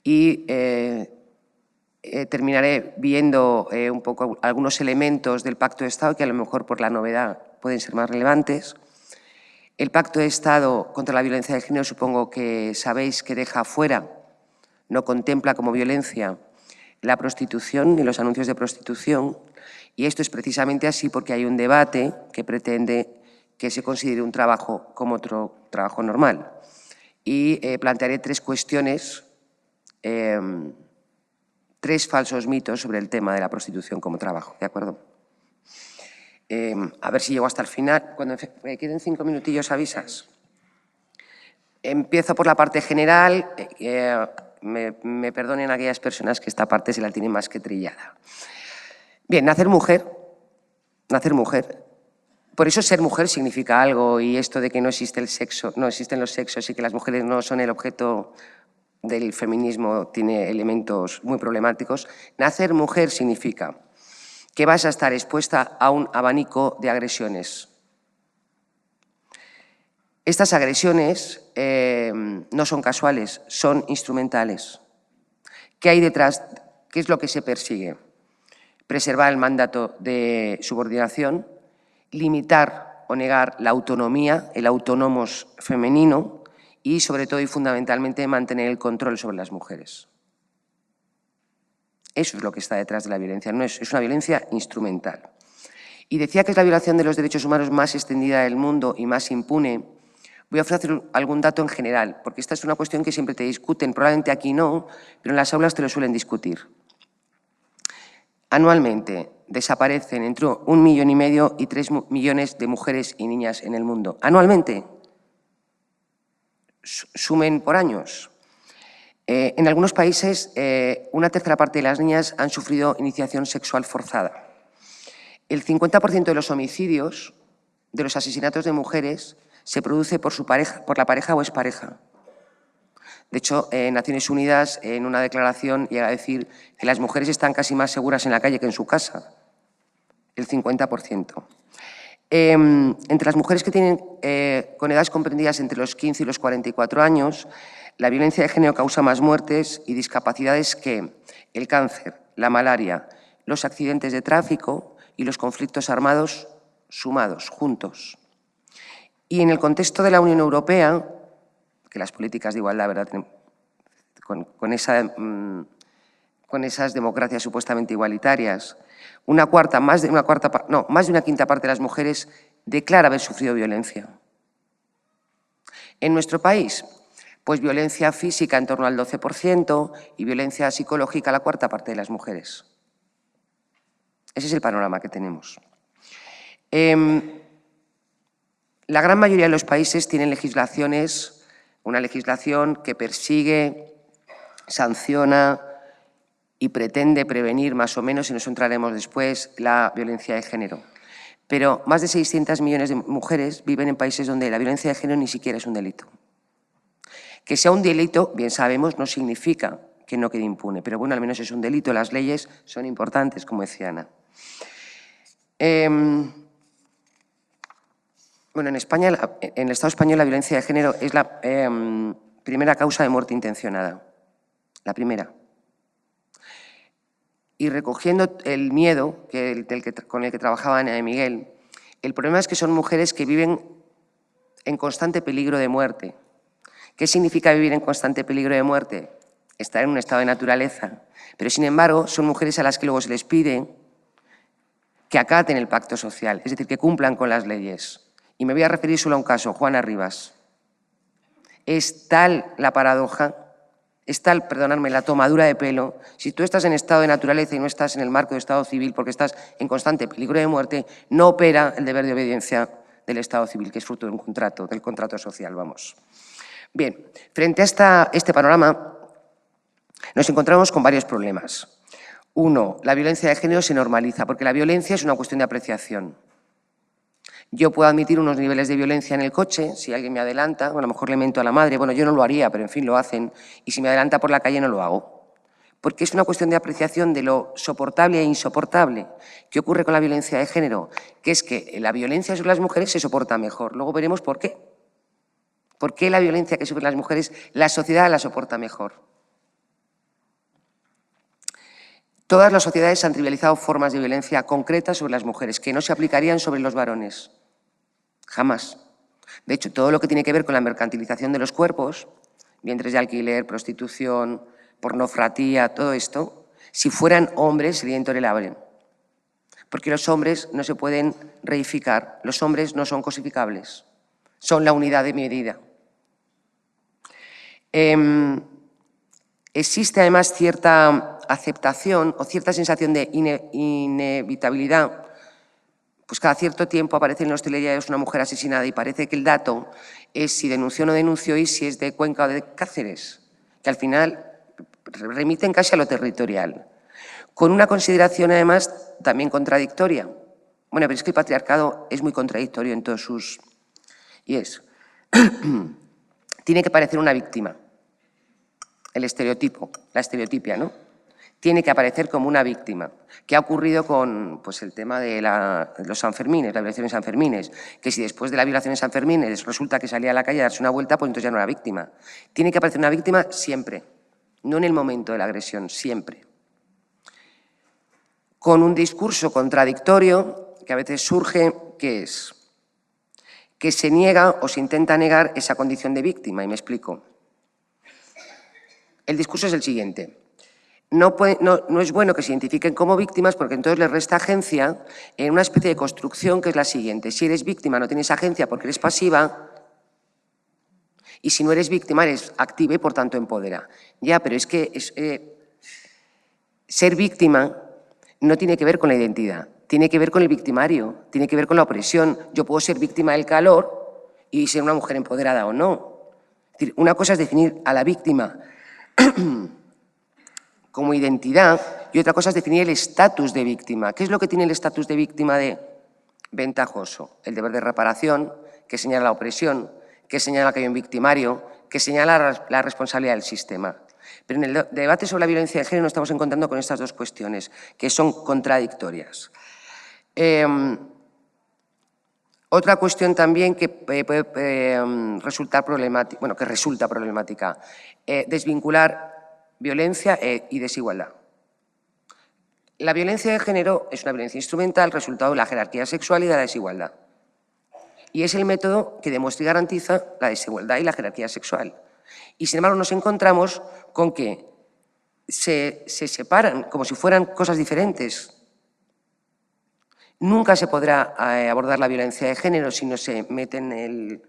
Y terminaré viendo un poco algunos elementos del Pacto de Estado que a lo mejor por la novedad pueden ser más relevantes. El Pacto de Estado contra la Violencia de Género, supongo que sabéis que deja fuera, no contempla como violencia la prostitución ni los anuncios de prostitución, y esto es precisamente así porque hay un debate que pretende que se considere un trabajo como otro trabajo normal. Y plantearé tres cuestiones, tres falsos mitos sobre el tema de la prostitución como trabajo, ¿de acuerdo? A ver si llego hasta el final. Cuando me queden 5 minutillos, avisas. Empiezo por la parte general. Me perdonen aquellas personas que esta parte se la tienen más que trillada. Bien, nacer mujer. Nacer mujer. Por eso ser mujer significa algo, y esto de que no existe el sexo, no existen los sexos y que las mujeres no son el objeto del feminismo tiene elementos muy problemáticos. Nacer mujer significa que vas a estar expuesta a un abanico de agresiones. Estas agresiones no son casuales, son instrumentales. ¿Qué hay detrás? ¿Qué es lo que se persigue? Preservar el mandato de subordinación, limitar o negar la autonomía, el autónomos femenino y, sobre todo y fundamentalmente, mantener el control sobre las mujeres. Eso es lo que está detrás de la violencia, no es una violencia instrumental. Y decía que es la violación de los derechos humanos más extendida del mundo y más impune. Voy a ofrecer algún dato en general, porque esta es una cuestión que siempre te discuten, probablemente aquí no, pero en las aulas te lo suelen discutir. Anualmente desaparecen entre 1,5 millones y 3 millones de mujeres y niñas en el mundo. Anualmente. Sumen por años. En algunos países, una tercera parte de las niñas han sufrido iniciación sexual forzada. El 50% de los homicidios, de los asesinatos de mujeres, se produce por la pareja o expareja. De hecho, Naciones Unidas, en una declaración, llega a decir que las mujeres están casi más seguras en la calle que en su casa. El 50%. Entre las mujeres que tienen con edades comprendidas entre los 15 y los 44 años, la violencia de género causa más muertes y discapacidades que el cáncer, la malaria, los accidentes de tráfico y los conflictos armados sumados, juntos. Y en el contexto de la Unión Europea, que las políticas de igualdad, ¿verdad?, con esas democracias supuestamente igualitarias, más de una quinta parte de las mujeres declara haber sufrido violencia. En nuestro país, pues violencia física en torno al 12% y violencia psicológica la cuarta parte de las mujeres. Ese es el panorama que tenemos. La gran mayoría de los países tienen una legislación que persigue, sanciona y pretende prevenir más o menos, y nos entraremos después, la violencia de género. Pero más de 600 millones de mujeres viven en países donde la violencia de género ni siquiera es un delito. Que sea un delito, bien sabemos, no significa que no quede impune, pero bueno, al menos es un delito. Las leyes son importantes, como decía Ana. Bueno, en España, en el Estado español, la violencia de género es la primera causa de muerte intencionada. La primera. Y recogiendo el miedo con el que trabajaba Ana de Miguel, el problema es que son mujeres que viven en constante peligro de muerte. ¿Qué significa vivir en constante peligro de muerte? Estar en un estado de naturaleza. Pero, sin embargo, son mujeres a las que luego se les pide que acaten el pacto social, es decir, que cumplan con las leyes. Y me voy a referir solo a un caso, Juana Rivas. Es tal la paradoja, es tal, perdonadme, la tomadura de pelo. Si tú estás en estado de naturaleza y no estás en el marco de estado civil porque estás en constante peligro de muerte, no opera el deber de obediencia del estado civil, que es fruto de un contrato, del contrato social, vamos. Bien, frente a este panorama nos encontramos con varios problemas. Uno, la violencia de género se normaliza, porque la violencia es una cuestión de apreciación. Yo puedo admitir unos niveles de violencia en el coche, si alguien me adelanta, o a lo mejor le mento a la madre, bueno, yo no lo haría, pero en fin, lo hacen, y si me adelanta por la calle no lo hago. Porque es una cuestión de apreciación de lo soportable e insoportable. ¿Qué ocurre con la violencia de género? Que es que la violencia sobre las mujeres se soporta mejor. Luego veremos por qué. ¿Por qué la violencia que sufren las mujeres, la sociedad la soporta mejor? Todas las sociedades han trivializado formas de violencia concretas sobre las mujeres que no se aplicarían sobre los varones. Jamás. De hecho, todo lo que tiene que ver con la mercantilización de los cuerpos, vientres de alquiler, prostitución, pornofratía, todo esto, si fueran hombres sería intolerable. Porque los hombres no se pueden reificar, los hombres no son cosificables, son la unidad de medida. Existe además cierta aceptación o cierta sensación de inevitabilidad. Pues cada cierto tiempo aparece en los telediarios una mujer asesinada y parece que el dato es si denunció o no denunció y si es de Cuenca o de Cáceres, que al final remiten casi a lo territorial. Con una consideración además también contradictoria. Bueno, pero es que el patriarcado es muy contradictorio en todos sus... Y es, tiene que parecer una víctima. El estereotipo, la estereotipia, ¿no? Tiene que aparecer como una víctima. ¿Qué ha ocurrido con pues, el tema de los Sanfermines, la violación de Sanfermines? Que si después de la violación de Sanfermines resulta que salía a la calle a darse una vuelta, pues entonces ya no era víctima. Tiene que aparecer una víctima siempre, no en el momento de la agresión, siempre. Con un discurso contradictorio que a veces surge, ¿qué es? Que se niega o se intenta negar esa condición de víctima, y me explico. El discurso es el siguiente. No es bueno que se identifiquen como víctimas porque entonces les resta agencia en una especie de construcción que es la siguiente. Si eres víctima no tienes agencia porque eres pasiva y si no eres víctima eres activa y por tanto empodera. Ya, pero es que ser víctima no tiene que ver con la identidad, tiene que ver con el victimario, tiene que ver con la opresión. Yo puedo ser víctima del calor y ser una mujer empoderada o no. Es decir, una cosa es definir a la víctima como identidad y otra cosa es definir el estatus de víctima. ¿Qué es lo que tiene el estatus de víctima de ventajoso? El deber de reparación, que señala la opresión, que señala que hay un victimario, que señala la responsabilidad del sistema. Pero en el debate sobre la violencia de género nos estamos encontrando con estas dos cuestiones, que son contradictorias. Otra cuestión también que puede resultar problemática, bueno, que resulta problemática, desvincular violencia y desigualdad. La violencia de género es una violencia instrumental, resultado de la jerarquía sexual y de la desigualdad. Y es el método que demuestra y garantiza la desigualdad y la jerarquía sexual. Y sin embargo nos encontramos con que se separan como si fueran cosas diferentes. Nunca se podrá abordar la violencia de género si no se mete en el...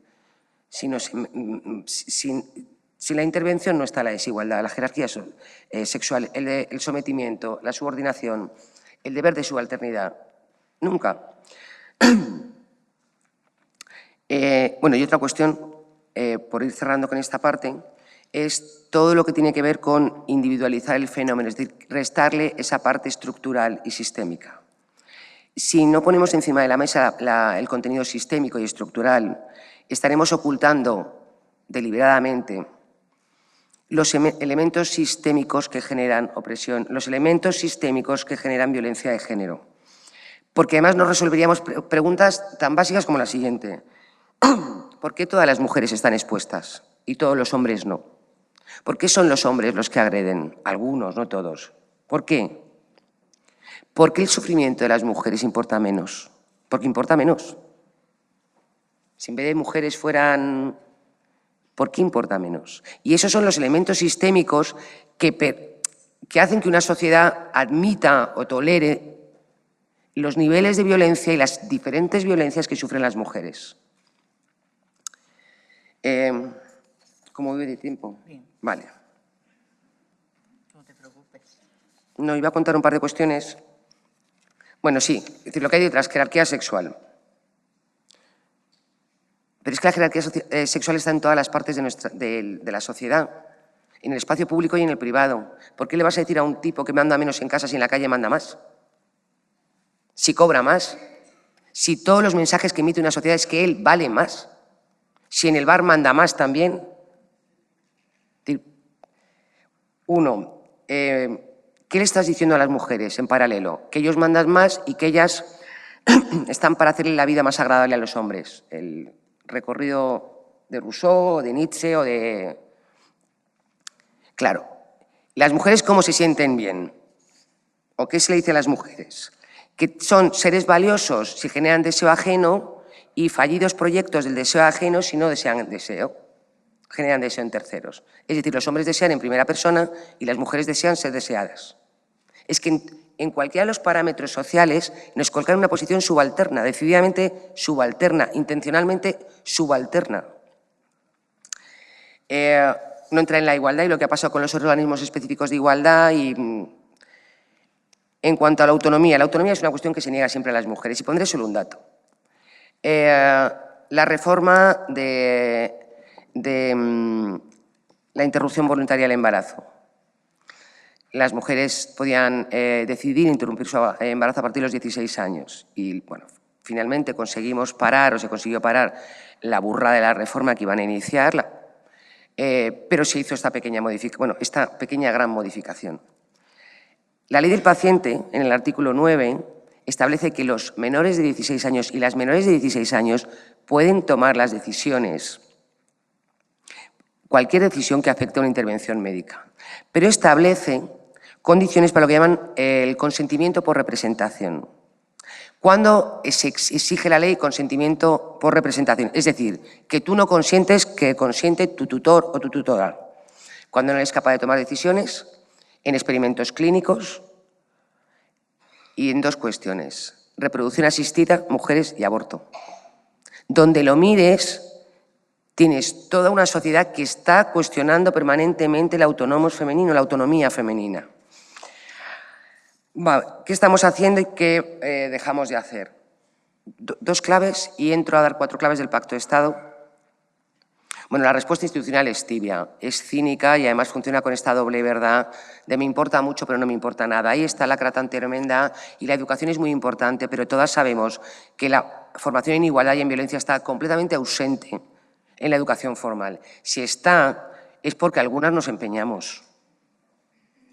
Si la intervención no está la desigualdad, la jerarquía sexual, el sometimiento, la subordinación, el deber de subalternidad. Nunca. Bueno, y otra cuestión, por ir cerrando con esta parte, es todo lo que tiene que ver con individualizar el fenómeno, es decir, restarle esa parte estructural y sistémica. Si no ponemos encima de la mesa el contenido sistémico y estructural, estaremos ocultando deliberadamente los elementos sistémicos que generan opresión, los elementos sistémicos que generan violencia de género. Porque además no resolveríamos preguntas tan básicas como la siguiente. ¿Por qué todas las mujeres están expuestas y todos los hombres no? ¿Por qué son los hombres los que agreden? Algunos, no todos. ¿Por qué? ¿Por qué el sufrimiento de las mujeres importa menos? Porque importa menos. Si en vez de mujeres fueran... ¿Por qué importa menos? Y esos son los elementos sistémicos que hacen que una sociedad admita o tolere los niveles de violencia y las diferentes violencias que sufren las mujeres. ¿Cómo vive de tiempo? Bien. Vale. No te preocupes. No, iba a contar un par de cuestiones. Bueno, sí, es decir, lo que hay detrás, jerarquía sexual. Pero es que la jerarquía sexual está en todas las partes de la sociedad, en el espacio público y en el privado. ¿Por qué le vas a decir a un tipo que manda menos en casa si en la calle manda más? Si cobra más, si todos los mensajes que emite una sociedad es que él vale más, si en el bar manda más también. Uno, ¿qué le estás diciendo a las mujeres en paralelo? Que ellos mandan más y que ellas están para hacerle la vida más agradable a los hombres. El recorrido de Rousseau, o de Nietzsche o de... Claro, ¿las mujeres cómo se sienten bien? ¿O qué se le dice a las mujeres? Que son seres valiosos si generan deseo ajeno y fallidos proyectos del deseo ajeno si no desean deseo, generan deseo en terceros. Es decir, los hombres desean en primera persona y las mujeres desean ser deseadas. Es que en cualquiera de los parámetros sociales nos colocan en una posición subalterna, decididamente subalterna, intencionalmente subalterna. No entra en la igualdad y lo que ha pasado con los organismos específicos de igualdad y... En cuanto a la autonomía es una cuestión que se niega siempre a las mujeres. Y pondré solo un dato. La reforma de la interrupción voluntaria del embarazo. Las mujeres podían decidir interrumpir su embarazo a partir de los 16 años. Y, bueno, finalmente conseguimos parar, o se consiguió parar, la burrada de la reforma que iban a iniciar, pero se hizo esta pequeña gran modificación. La ley del paciente, en el artículo 9, establece que los menores de 16 años y las menores de 16 años pueden tomar las decisiones, cualquier decisión que afecte a una intervención médica, pero establece condiciones para lo que llaman el consentimiento por representación. ¿Cuándo se exige la ley consentimiento por representación? Es decir, que tú no consientes, que consiente tu tutor o tu tutora. Cuando no eres capaz de tomar decisiones, en experimentos clínicos y en dos cuestiones, reproducción asistida, mujeres y aborto. Donde lo mires, tienes toda una sociedad que está cuestionando permanentemente el autonomos femenino, la autonomía femenina. Vale, ¿qué estamos haciendo y qué dejamos de hacer? Dos claves y entro a dar 4 claves del Pacto de Estado. Bueno, la respuesta institucional es tibia, es cínica y además funciona con esta doble verdad de me importa mucho pero no me importa nada. Ahí está la lacra tan tremenda y la educación es muy importante, pero todas sabemos que la formación en igualdad y en violencia está completamente ausente en la educación formal. Si está, es porque algunas nos empeñamos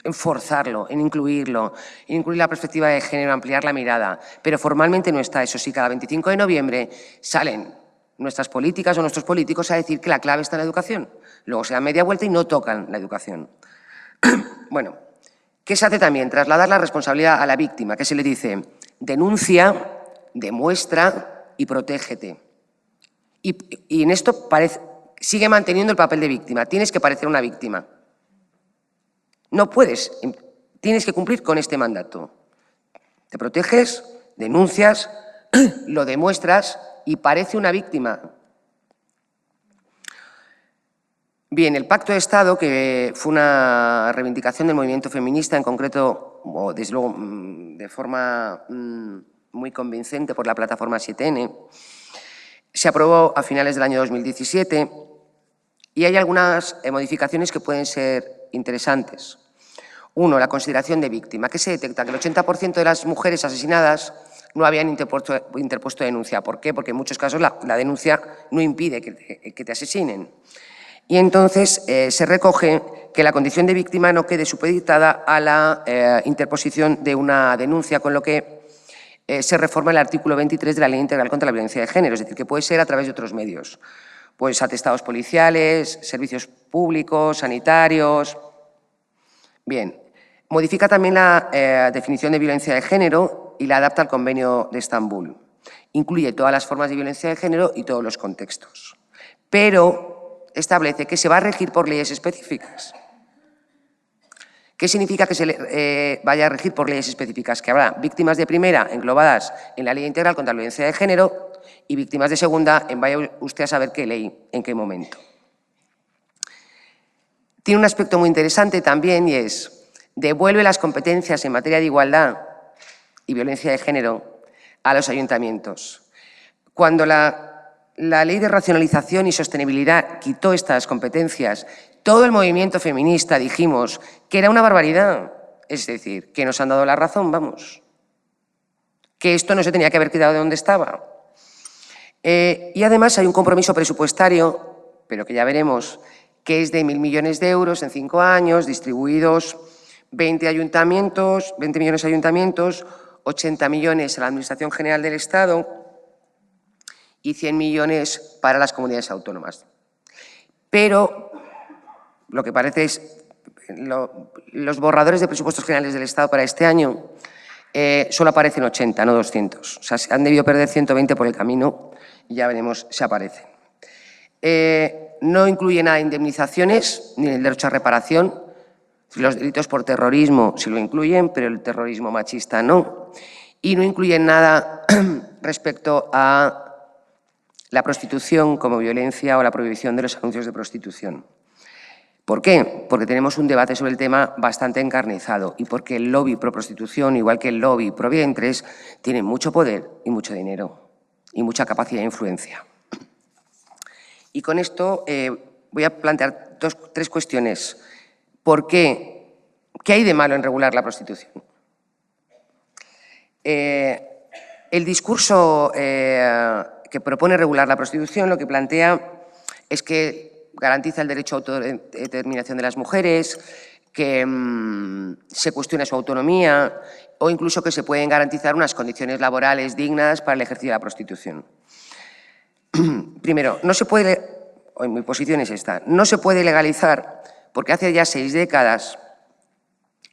en forzarlo, en incluir la perspectiva de género, ampliar la mirada, pero formalmente no está. Eso sí, cada 25 de noviembre salen nuestras políticas o nuestros políticos a decir que la clave está en la educación. Luego se dan media vuelta y no tocan la educación. Bueno, ¿qué se hace también? Trasladar la responsabilidad a la víctima, que se le dice denuncia, demuestra y protégete. Y en esto sigue manteniendo el papel de víctima. Tienes que parecer una víctima. No puedes, tienes que cumplir con este mandato. Te proteges, denuncias, lo demuestras y parece una víctima. Bien, el Pacto de Estado, que fue una reivindicación del movimiento feminista, en concreto, o desde luego de forma muy convincente por la plataforma 7N. Se aprobó a finales del año 2017 y hay algunas modificaciones que pueden ser interesantes. Uno, la consideración de víctima. ¿Qué se detecta? Que el 80% de las mujeres asesinadas no habían interpuesto denuncia. ¿Por qué? Porque en muchos casos la denuncia no impide que te asesinen. Y entonces se recoge que la condición de víctima no quede supeditada a la interposición de una denuncia, con lo que se reforma el artículo 23 de la Ley Integral contra la Violencia de Género, es decir, que puede ser a través de otros medios, pues atestados policiales, servicios públicos, sanitarios. Bien, modifica también la definición de violencia de género y la adapta al Convenio de Estambul. Incluye todas las formas de violencia de género y todos los contextos, pero establece que se va a regir por leyes específicas. ¿Qué significa que se vaya a regir por leyes específicas? Que habrá víctimas de primera englobadas en la Ley Integral contra la Violencia de Género y víctimas de segunda en vaya usted a saber qué ley, en qué momento. Tiene un aspecto muy interesante también y es, devuelve las competencias en materia de igualdad y violencia de género a los ayuntamientos. Cuando la Ley de Racionalización y Sostenibilidad quitó estas competencias, todo el movimiento feminista dijimos que era una barbaridad, es decir, que nos han dado la razón, vamos, que esto no se tenía que haber quedado de donde estaba. Y además hay un compromiso presupuestario, pero que ya veremos, que es de 1.000 millones de euros en 5 años, distribuidos 20 millones a ayuntamientos, 80 millones a la Administración General del Estado y 100 millones para las comunidades autónomas. Pero lo que parece es, los borradores de presupuestos generales del Estado para este año solo aparecen 80, no 200. O sea, se han debido perder 120 por el camino y ya veremos si aparecen. No incluye nada de indemnizaciones ni el derecho a reparación. Los delitos por terrorismo sí lo incluyen, pero el terrorismo machista no. Y no incluyen nada respecto a la prostitución como violencia o la prohibición de los anuncios de prostitución. ¿Por qué? Porque tenemos un debate sobre el tema bastante encarnizado y porque el lobby pro prostitución, igual que el lobby pro vientres, tiene mucho poder y mucho dinero y mucha capacidad de influencia. Y con esto voy a plantear tres cuestiones. ¿Por qué? ¿Qué hay de malo en regular la prostitución? El discurso que propone regular la prostitución lo que plantea es que garantiza el derecho a autodeterminación de las mujeres, que se cuestiona su autonomía o incluso que se pueden garantizar unas condiciones laborales dignas para el ejercicio de la prostitución. Primero, no se puede, o mi posición es esta, no se puede legalizar porque hace ya 6 décadas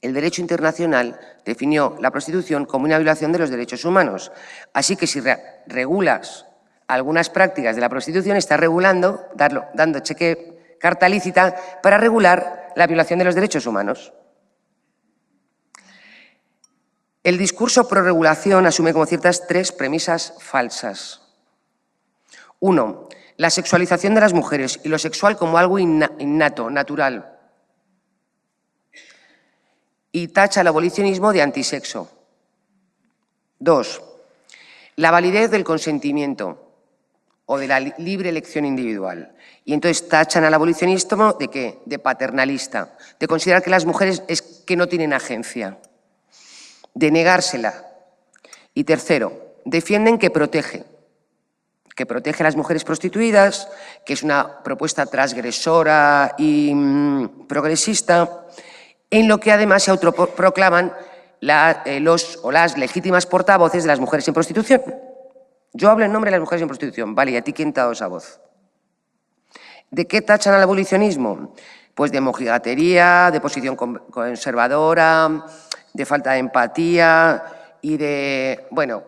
el derecho internacional definió la prostitución como una violación de los derechos humanos. Así que si regulas algunas prácticas de la prostitución, estás regulando, dando carta lícita para regular la violación de los derechos humanos. El discurso pro regulación asume como ciertas 3 premisas falsas. 1. La sexualización de las mujeres y lo sexual como algo innato, natural. Y tacha el abolicionismo de antisexo. 2. La validez del consentimiento o de la libre elección individual. Y entonces tachan al abolicionismo ¿de qué? De paternalista, de considerar que las mujeres es que no tienen agencia, de negársela. Y tercero, defienden que protege a las mujeres prostituidas, que es una propuesta transgresora y progresista, en lo que además se autoproclaman los o las legítimas portavoces de las mujeres en prostitución. Yo hablo en nombre de las mujeres en prostitución. Vale, ¿y a ti quién te ha dado esa voz? ¿De qué tachan al abolicionismo? Pues de mojigatería, de posición conservadora, de falta de empatía y de, bueno,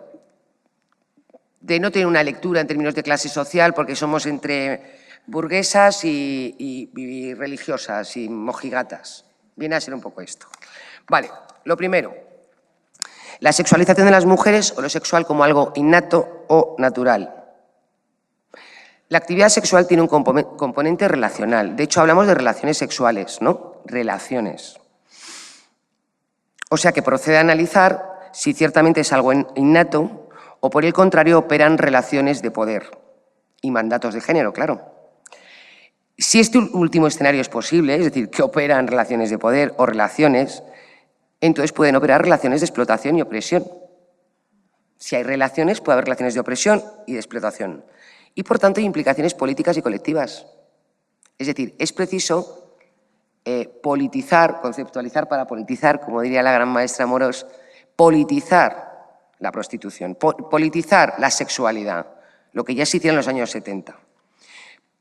de no tener una lectura en términos de clase social porque somos entre burguesas y religiosas y mojigatas. Viene a ser un poco esto. Vale, lo primero. La sexualización de las mujeres o lo sexual como algo innato o natural. La actividad sexual tiene un componente relacional. De hecho, hablamos de relaciones sexuales, ¿no? Relaciones. O sea que procede a analizar si ciertamente es algo innato o, por el contrario, operan relaciones de poder y mandatos de género, claro. Si este último escenario es posible, es decir, que operan relaciones de poder o relaciones, entonces pueden operar relaciones de explotación y opresión. Si hay relaciones, puede haber relaciones de opresión y de explotación. Y, por tanto, hay implicaciones políticas y colectivas. Es decir, es preciso politizar, conceptualizar para politizar, como diría la gran maestra Moros, politizar la prostitución, politizar la sexualidad, lo que ya se hicieron en los años 70.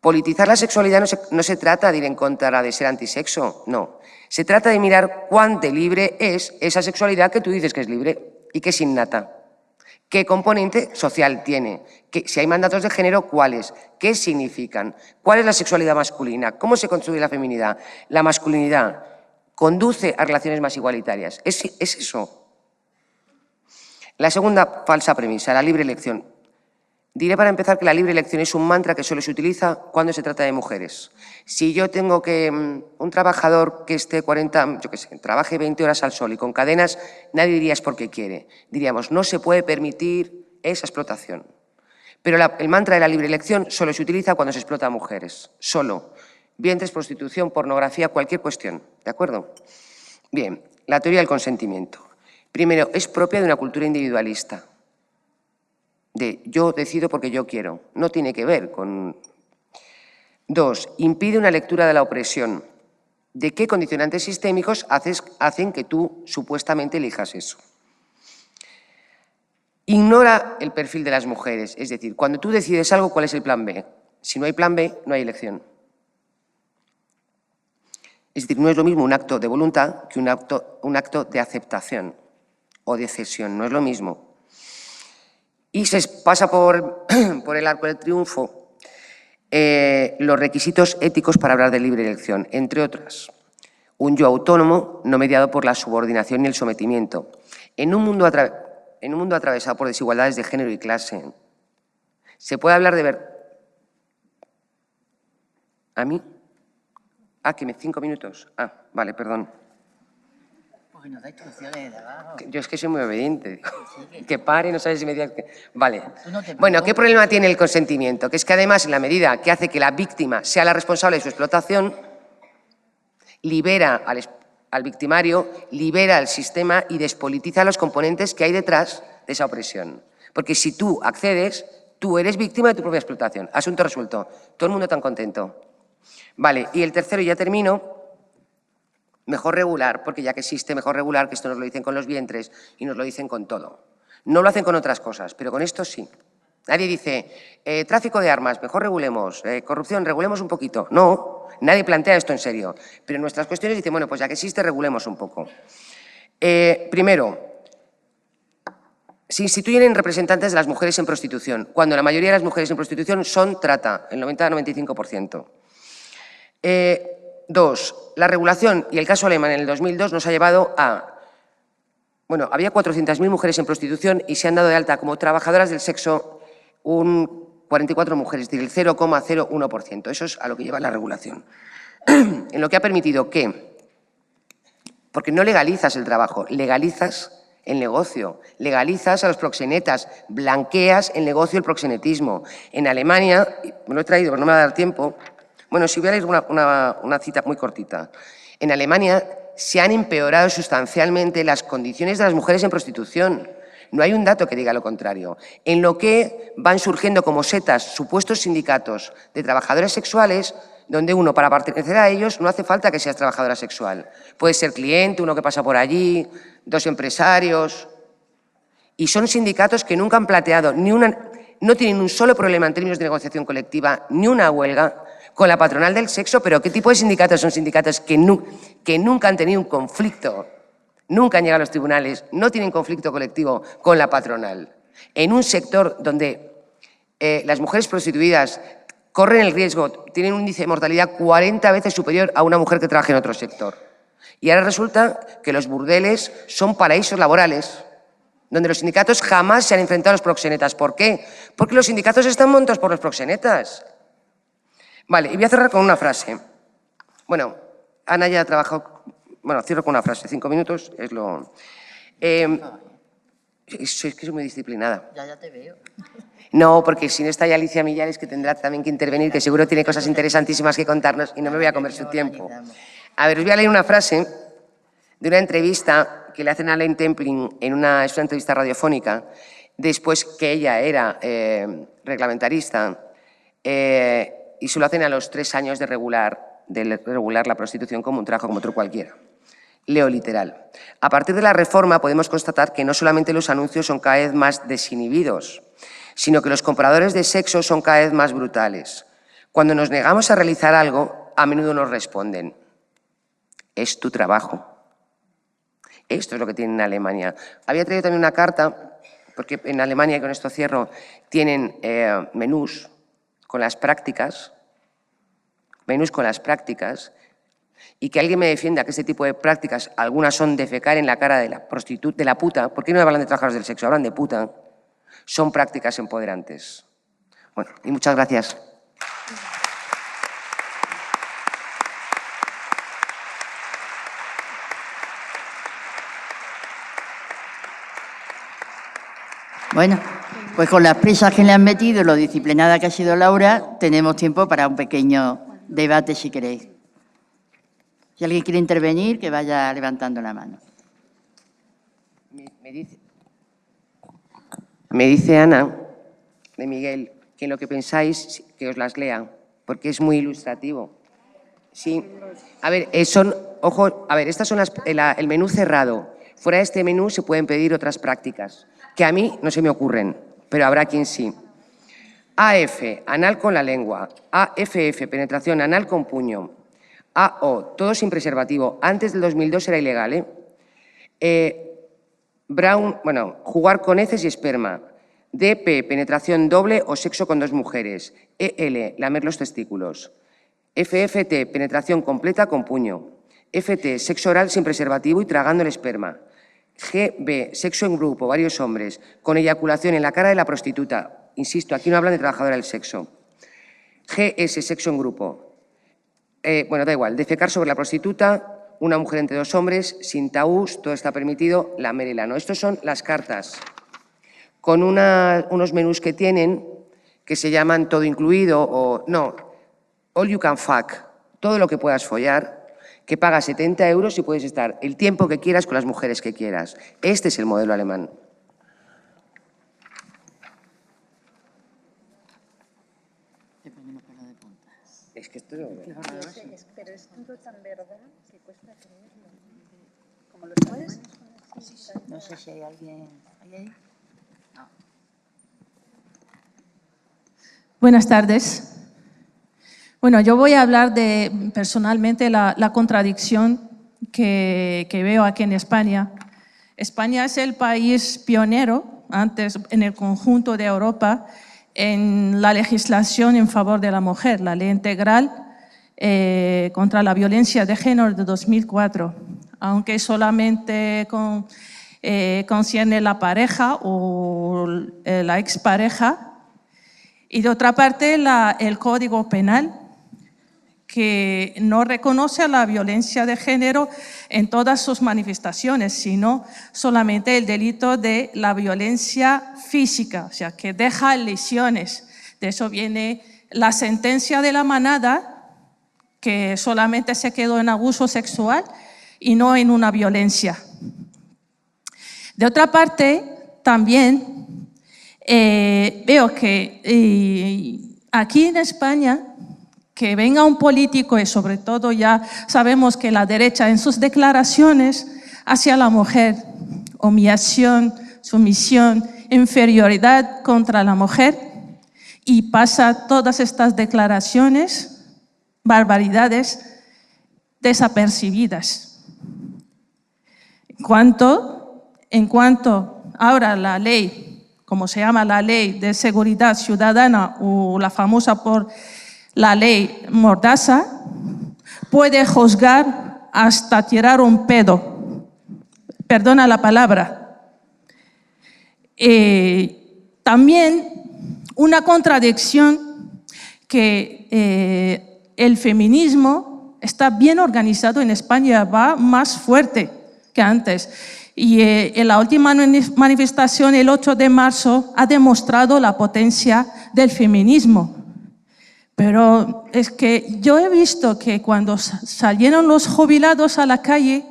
Politizar la sexualidad no se trata de ir en contra de ser antisexo, no. Se trata de mirar cuán de libre es esa sexualidad que tú dices que es libre y que es innata. ¿Qué componente social tiene? Si hay mandatos de género, ¿cuáles? ¿Qué significan? ¿Cuál es la sexualidad masculina? ¿Cómo se construye la feminidad? La masculinidad conduce a relaciones más igualitarias. ¿Es eso? La segunda falsa premisa, la libre elección. Diré para empezar que la libre elección es un mantra que solo se utiliza cuando se trata de mujeres. Si yo tengo que un trabajador que esté trabaje 20 horas al sol y con cadenas, nadie diría es porque quiere. Diríamos, no se puede permitir esa explotación. Pero el mantra de la libre elección solo se utiliza cuando se explota a mujeres. Solo. Vientres, prostitución, pornografía, cualquier cuestión. ¿De acuerdo? Bien, la teoría del consentimiento. Primero, es propia de una cultura individualista. De yo decido porque yo quiero. No tiene que ver con... 2. Impide una lectura de la opresión. ¿De qué condicionantes sistémicos hacen que tú supuestamente elijas eso? Ignora el perfil de las mujeres. Es decir, cuando tú decides algo, ¿cuál es el plan B? Si no hay plan B, no hay elección. Es decir, no es lo mismo un acto de voluntad que un acto de aceptación o de cesión. No es lo mismo. Y se pasa por el arco del triunfo los requisitos éticos para hablar de libre elección, entre otras. Un yo autónomo, no mediado por la subordinación ni el sometimiento. En un mundo atravesado por desigualdades de género y clase, se puede hablar de ¿A mí? Que 5 minutos. Vale, perdón. Porque nos da instrucciones de abajo. Yo es que soy muy obediente. Que pare, no sabes si me digas que... Vale. No Bueno, ¿qué problema tiene el consentimiento? Que es que además, en la medida que hace que la víctima sea la responsable de su explotación, libera al victimario, libera al sistema y despolitiza los componentes que hay detrás de esa opresión. Porque si tú accedes, tú eres víctima de tu propia explotación. Asunto resuelto. Todo el mundo tan contento. Vale, y el tercero, y ya termino... Mejor regular, porque ya que existe mejor regular, que esto nos lo dicen con los vientres y nos lo dicen con todo. No lo hacen con otras cosas, pero con esto sí. Nadie dice, tráfico de armas, mejor regulemos, corrupción, regulemos un poquito. No, nadie plantea esto en serio. Pero en nuestras cuestiones dicen, bueno, pues ya que existe, regulemos un poco. Primero, se instituyen representantes de las mujeres en prostitución, cuando la mayoría de las mujeres en prostitución son trata, el 90-95%. 2. La regulación y el caso alemán en el 2002 nos ha llevado a... Bueno, había 400.000 mujeres en prostitución y se han dado de alta como trabajadoras del sexo un 44 mujeres, es decir, el 0,01%. Eso es a lo que lleva la regulación. En lo que ha permitido que... Porque no legalizas el trabajo, legalizas el negocio, legalizas a los proxenetas, blanqueas el negocio del proxenetismo. En Alemania, me lo he traído, pero no me va a dar tiempo... Bueno, si voy a leer una cita muy cortita. En Alemania se han empeorado sustancialmente las condiciones de las mujeres en prostitución. No hay un dato que diga lo contrario. En lo que van surgiendo como setas supuestos sindicatos de trabajadoras sexuales, donde uno, para pertenecer a ellos, no hace falta que seas trabajadora sexual. Puedes ser cliente, uno que pasa por allí, 2 empresarios. Y son sindicatos que nunca han planteado no tienen un solo problema en términos de negociación colectiva, ni una huelga, con la patronal del sexo, pero ¿qué tipo de sindicatos son sindicatos que nunca han tenido un conflicto, nunca han llegado a los tribunales, no tienen conflicto colectivo con la patronal? En un sector donde las mujeres prostituidas corren el riesgo, tienen un índice de mortalidad 40 veces superior a una mujer que trabaja en otro sector. Y ahora resulta que los burdeles son paraísos laborales, donde los sindicatos jamás se han enfrentado a los proxenetas. ¿Por qué? Porque los sindicatos están montados por los proxenetas. Vale, y voy a cerrar con una frase. Bueno, Ana ya ha trabajado... Bueno, cierro con una frase. 5 minutos es lo... Es que soy muy disciplinada. Ya te veo. No, porque si no está ya Alicia Millares, que tendrá también que intervenir, que seguro tiene cosas interesantísimas que contarnos y no me voy a comer su tiempo. A ver, os voy a leer una frase de una entrevista que le hacen a Elaine Templing es una entrevista radiofónica, después que ella era reglamentarista, y se lo hacen a los 3 años de regular la prostitución como un trabajo como otro cualquiera. Leo literal. A partir de la reforma podemos constatar que no solamente los anuncios son cada vez más desinhibidos, sino que los compradores de sexo son cada vez más brutales. Cuando nos negamos a realizar algo, a menudo nos responden: es tu trabajo. Esto es lo que tienen en Alemania. Había traído también una carta, porque en Alemania, y con esto cierro, tienen menús con las prácticas, y que alguien me defienda que este tipo de prácticas, algunas son defecar en la cara de la prostituta, de la puta, ¿por qué no hablan de trabajadores del sexo? Hablan de puta. Son prácticas empoderantes. Bueno, y muchas gracias. Bueno, pues con las prisas que le han metido y lo disciplinada que ha sido Laura, tenemos tiempo para un pequeño debate, si queréis. Si alguien quiere intervenir, que vaya levantando la mano. Me dice Ana, de Miguel, que en lo que pensáis, que os las lea, porque es muy ilustrativo. Sí. A ver, ojo, a ver, estas son el menú cerrado. Fuera de este menú se pueden pedir otras prácticas, que a mí no se me ocurren, pero habrá quien sí. AF, anal con la lengua. AFF, penetración anal con puño. AO, todo sin preservativo. Antes del 2002 era ilegal, Brown, bueno, jugar con heces y esperma. DP, penetración doble o sexo con 2 mujeres. EL, lamer los testículos. FFT, penetración completa con puño. FT, sexo oral sin preservativo y tragando el esperma. GB, sexo en grupo, varios hombres, con eyaculación en la cara de la prostituta. Insisto, aquí no hablan de trabajadora del sexo. GS, sexo en grupo. Bueno, da igual, defecar sobre la prostituta, una mujer entre 2 hombres, sin tabús, todo está permitido, lamer el ano. Estos son las cartas, con unos menús que tienen, que se llaman todo incluido, o no, all you can fuck, todo lo que puedas follar, que pagas 70 € y puedes estar el tiempo que quieras con las mujeres que quieras. Este es el modelo alemán. Es que esto es pero es todo tan verdad que cuesta creerlo. Como los alemanes son así. No sé si hay alguien... ¿Hay ahí? No. Buenas tardes. Bueno, yo voy a hablar de, personalmente, la contradicción que veo aquí en España. España es el país pionero, antes en el conjunto de Europa, en la legislación en favor de la mujer, la Ley Integral contra la Violencia de Género de 2004, aunque solamente concierne la pareja o la expareja. Y de otra parte, el Código Penal, que no reconoce la violencia de género en todas sus manifestaciones, sino solamente el delito de la violencia física, o sea, que deja lesiones. De eso viene la sentencia de la manada, que solamente se quedó en abuso sexual y no en una violencia. De otra parte, también veo que aquí en España, que venga un político, y sobre todo ya sabemos que la derecha en sus declaraciones hacia la mujer, humillación, sumisión, inferioridad contra la mujer, y pasa todas estas declaraciones, barbaridades, desapercibidas. En cuanto ahora la ley, como se llama la Ley de Seguridad Ciudadana o la famosa por la ley Mordaza, puede juzgar hasta tirar un pedo. Perdona la palabra. También una contradicción que el feminismo está bien organizado en España, va más fuerte que antes. Y en la última manifestación, el 8 de marzo, ha demostrado la potencia del feminismo. Pero es que yo he visto que cuando salieron los jubilados a la calle,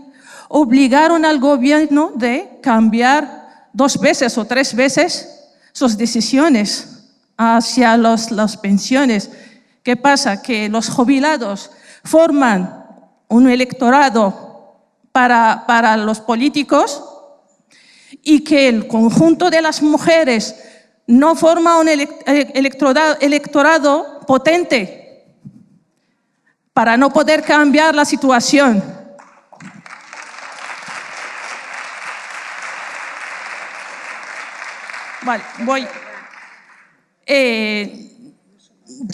obligaron al gobierno de cambiar 2 veces o 3 veces sus decisiones hacia las pensiones. ¿Qué pasa? Que los jubilados forman un electorado para los políticos y que el conjunto de las mujeres no forma un electorado potente para no poder cambiar la situación. Vale, voy.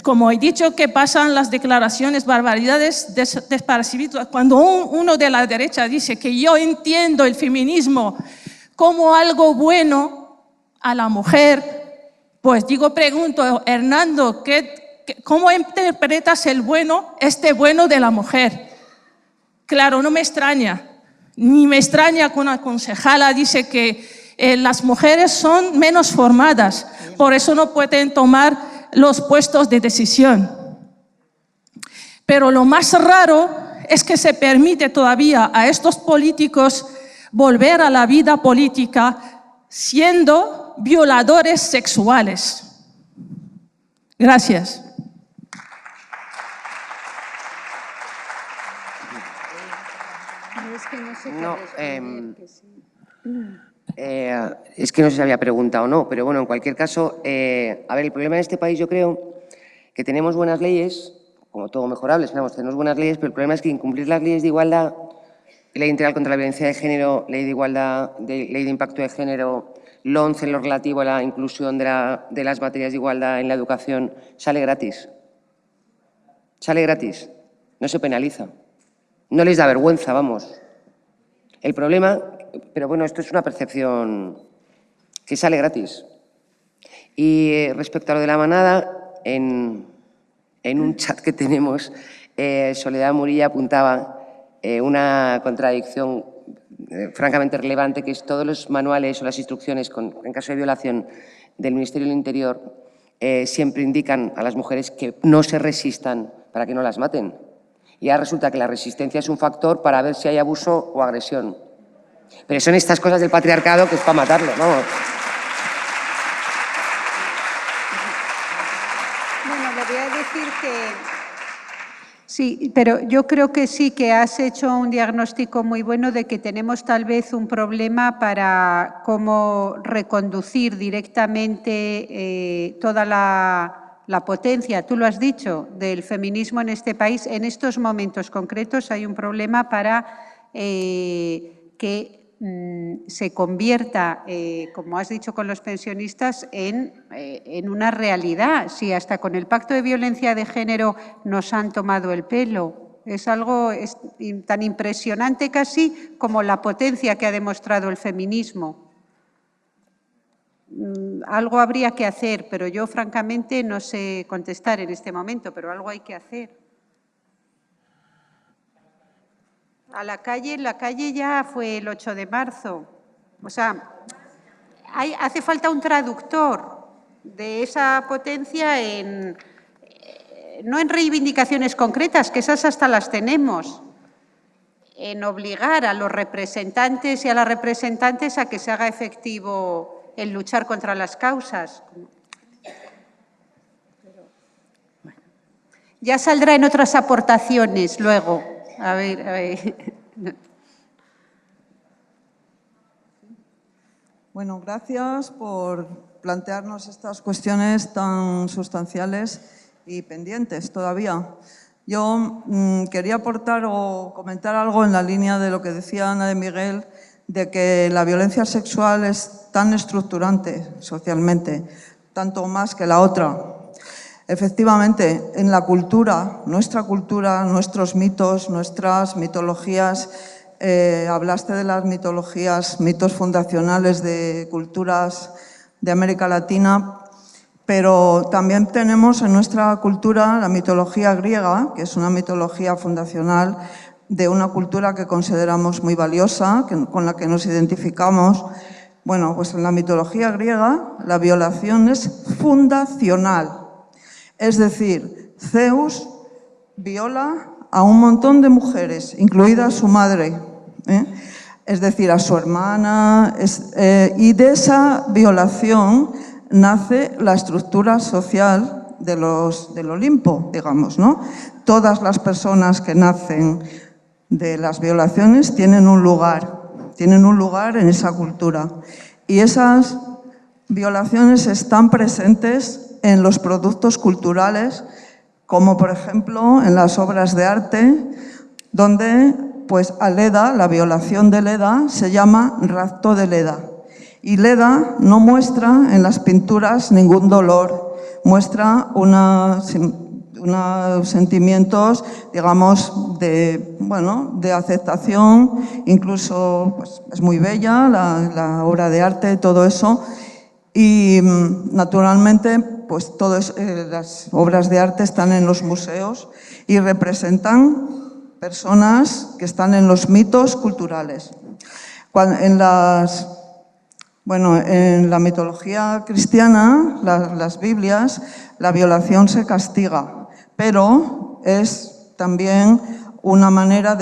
Como he dicho, que pasan las declaraciones, barbaridades desparcidas. Cuando uno de la derecha dice que yo entiendo el feminismo como algo bueno a la mujer, pues pregunto, Hernando, ¿cómo interpretas el bueno, este bueno de la mujer? Claro, no me extraña, ni me extraña que una concejala dice que las mujeres son menos formadas, por eso no pueden tomar los puestos de decisión. Pero lo más raro es que se permite todavía a estos políticos volver a la vida política siendo violadores sexuales. Gracias. Es que no sé si había preguntado o no, pero bueno, en cualquier caso, a ver, el problema en este país yo creo que tenemos buenas leyes, como todo mejorables, tenemos buenas leyes, pero el problema es que incumplir las leyes de igualdad, Ley Integral contra la Violencia de Género, Ley de Igualdad, Ley de Impacto de Género, LOMCE en lo relativo a la inclusión de las materias de igualdad en la educación, sale gratis. Sale gratis, no se penaliza. No les da vergüenza, vamos. El problema, pero bueno, esto es una percepción que sale gratis. Y respecto a lo de la manada, en un chat que tenemos, Soledad Murilla apuntaba una contradicción francamente relevante, que es todos los manuales o las instrucciones en caso de violación del Ministerio del Interior siempre indican a las mujeres que no se resistan para que no las maten. Y ahora resulta que la resistencia es un factor para ver si hay abuso o agresión. Pero son estas cosas del patriarcado que es para matarlo, ¿no? Bueno, le voy a decir que sí, pero yo creo que sí que has hecho un diagnóstico muy bueno de que tenemos tal vez un problema para cómo reconducir directamente toda la potencia, tú lo has dicho, del feminismo en este país. En estos momentos concretos hay un problema para que se convierta, como has dicho con los pensionistas, en una realidad. Si hasta con el Pacto de Violencia de Género nos han tomado el pelo, es algo tan impresionante casi como la potencia que ha demostrado el feminismo. Algo habría que hacer, pero yo francamente no sé contestar en este momento, pero algo hay que hacer. A la calle ya fue el 8 de marzo. O sea, hace falta un traductor de esa potencia no en reivindicaciones concretas, que esas hasta las tenemos, en obligar a los representantes y a las representantes a que se haga efectivo el luchar contra las causas. Ya saldrá en otras aportaciones luego. A ver. Bueno, gracias por plantearnos estas cuestiones tan sustanciales y pendientes todavía. Yo quería aportar o comentar algo en la línea de lo que decía Ana de Miguel, de que la violencia sexual es tan estructurante socialmente, tanto más que la otra. Efectivamente, en la cultura, nuestros mitos, nuestras mitologías, hablaste de las mitologías, mitos fundacionales de culturas de América Latina, pero también tenemos en nuestra cultura la mitología griega, que es una mitología fundacional de una cultura que consideramos muy valiosa, con la que nos identificamos. Bueno, pues en la mitología griega la violación es fundacional. Es decir, Zeus viola a un montón de mujeres, incluida su madre, es decir, a su hermana, y de esa violación nace la estructura social del Olimpo, digamos, ¿no? Todas las personas que nacen de las violaciones tienen un lugar en esa cultura. Y esas violaciones están presentes en los productos culturales, como por ejemplo en las obras de arte, donde pues a Leda, la violación de Leda, se llama rapto de Leda. Y Leda no muestra en las pinturas ningún dolor, muestra unos sentimientos, digamos, de aceptación, incluso pues, es muy bella la obra de arte, todo eso. Y naturalmente pues todas las obras de arte están en los museos y representan personas que están en los mitos culturales. En la mitología cristiana, las Biblias, la violación se castiga, pero es también una manera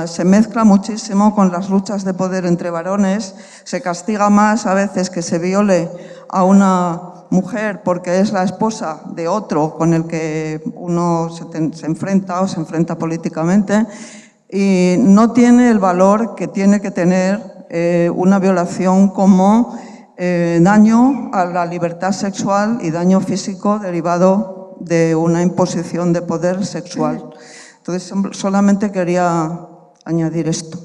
se mezcla muchísimo con las luchas de poder entre varones, se castiga más a veces que se viole a una mujer porque es la esposa de otro con el que uno se enfrenta o se enfrenta políticamente, y no tiene el valor que tiene que tener una violación como daño a la libertad sexual y daño físico derivado de una imposición de poder sexual. Entonces, solamente quería añadir esto.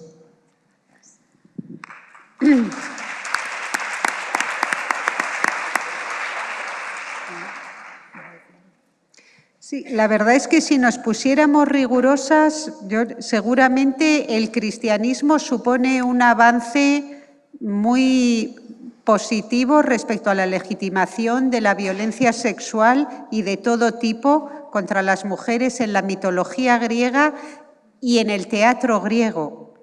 Sí, la verdad es que si nos pusiéramos rigurosas, seguramente el cristianismo supone un avance muy positivo respecto a la legitimación de la violencia sexual y de todo tipo contra las mujeres en la mitología griega y en el teatro griego,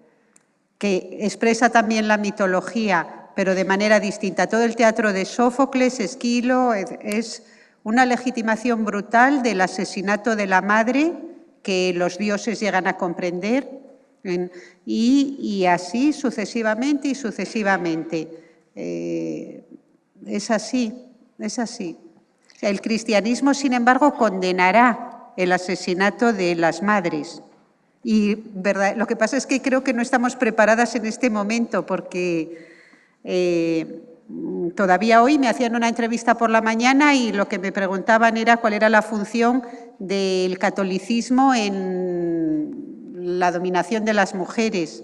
que expresa también la mitología, pero de manera distinta. Todo el teatro de Sófocles, Esquilo, es una legitimación brutal del asesinato de la madre que los dioses llegan a comprender, y así sucesivamente y sucesivamente. Es así, es así. El cristianismo, sin embargo, condenará el asesinato de las madres. Y lo que pasa es que creo que no estamos preparadas en este momento porque todavía hoy me hacían una entrevista por la mañana y lo que me preguntaban era cuál era la función del catolicismo en la dominación de las mujeres.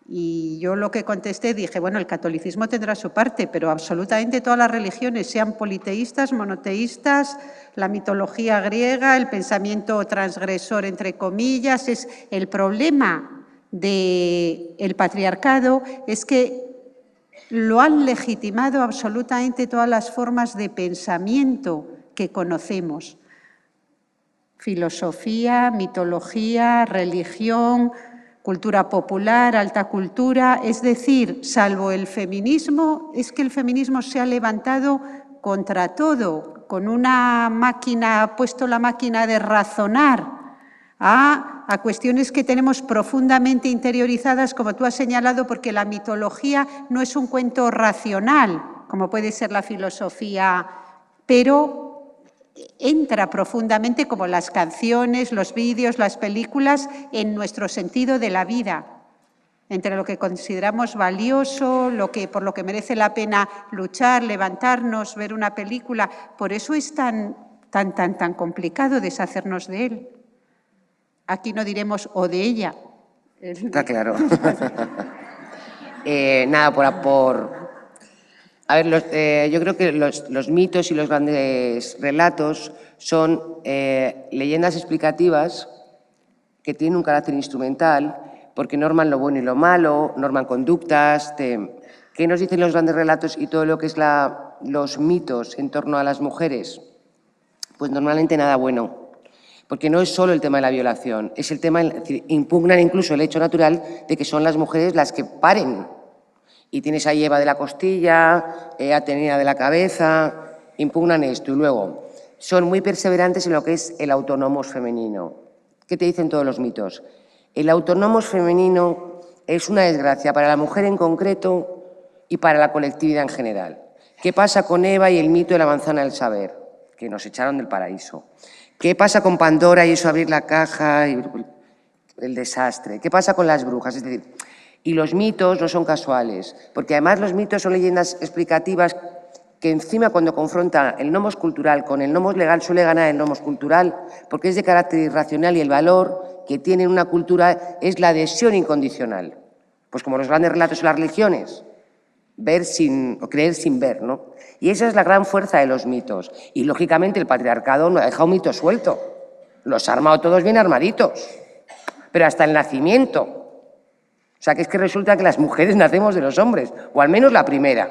Y yo lo que contesté, dije, bueno, el catolicismo tendrá su parte, pero absolutamente todas las religiones, sean politeístas, monoteístas, la mitología griega, el pensamiento transgresor, entre comillas, es el problema del patriarcado, es que lo han legitimado absolutamente todas las formas de pensamiento que conocemos. Filosofía, mitología, religión, cultura popular, alta cultura, es decir, salvo el feminismo, es que el feminismo se ha levantado contra todo, con una máquina, ha puesto la máquina de razonar a cuestiones que tenemos profundamente interiorizadas, como tú has señalado, porque la mitología no es un cuento racional, como puede ser la filosofía, pero entra profundamente, como las canciones, los vídeos, las películas, en nuestro sentido de la vida, entre lo que consideramos valioso, por lo que merece la pena luchar, levantarnos, ver una película. Por eso es tan complicado deshacernos de él. Aquí no diremos o de ella. Está claro. A ver, yo creo que los mitos y los grandes relatos son leyendas explicativas que tienen un carácter instrumental porque norman lo bueno y lo malo, norman conductas. ¿Qué nos dicen los grandes relatos y todo lo que es los mitos en torno a las mujeres? Pues normalmente nada bueno. Porque no es solo el tema de la violación, es el tema, es decir, impugnan incluso el hecho natural de que son las mujeres las que paren. Y tienes a Eva de la costilla, Atenea de la cabeza, impugnan esto. Y luego, son muy perseverantes en lo que es el autónomos femenino. ¿Qué te dicen todos los mitos? El autónomos femenino es una desgracia para la mujer en concreto y para la colectividad en general. ¿Qué pasa con Eva y el mito de la manzana del saber? Que nos echaron del paraíso. ¿Qué pasa con Pandora y eso abrir la caja y el desastre? ¿Qué pasa con las brujas? Es decir, y los mitos no son casuales, porque además los mitos son leyendas explicativas que encima cuando confronta el nomos cultural con el nomos legal suele ganar el nomos cultural porque es de carácter irracional y el valor que tiene una cultura es la adhesión incondicional. Pues como los grandes relatos de las religiones, o creer sin ver, ¿no? Y esa es la gran fuerza de los mitos. Y lógicamente el patriarcado no ha dejado un mito suelto. Los ha armado todos bien armaditos. Pero hasta el nacimiento. O sea, que es que resulta que las mujeres nacemos de los hombres, o al menos la primera.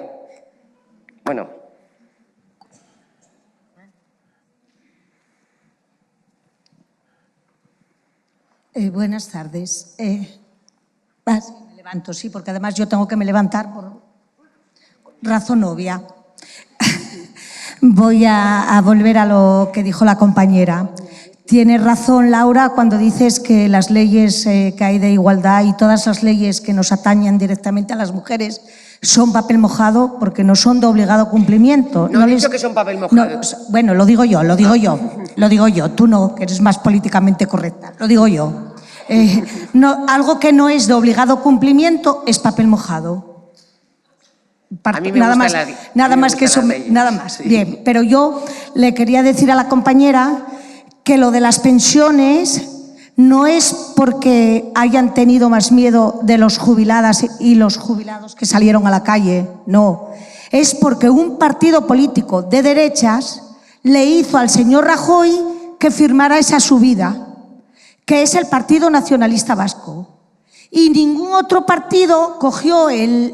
Bueno. Buenas tardes. Me levanto, sí, porque además yo tengo que me levantar por razón obvia. Voy a volver a lo que dijo la compañera. Tienes razón, Laura, cuando dices que las leyes que hay de igualdad y todas las leyes que nos atañen directamente a las mujeres son papel mojado porque no son de obligado cumplimiento. No he dicho que son papel mojado. No, bueno, lo digo yo. Tú no, que eres más políticamente correcta. Lo digo yo. Algo que no es de obligado cumplimiento es papel mojado. A mí me nada más que eso, nada más. Sí. Bien, pero yo le quería decir a la compañera que lo de las pensiones no es porque hayan tenido más miedo de los jubiladas y los jubilados que salieron a la calle, no. Es porque un partido político de derechas le hizo al señor Rajoy que firmara esa subida, que es el Partido Nacionalista Vasco. Y ningún otro partido cogió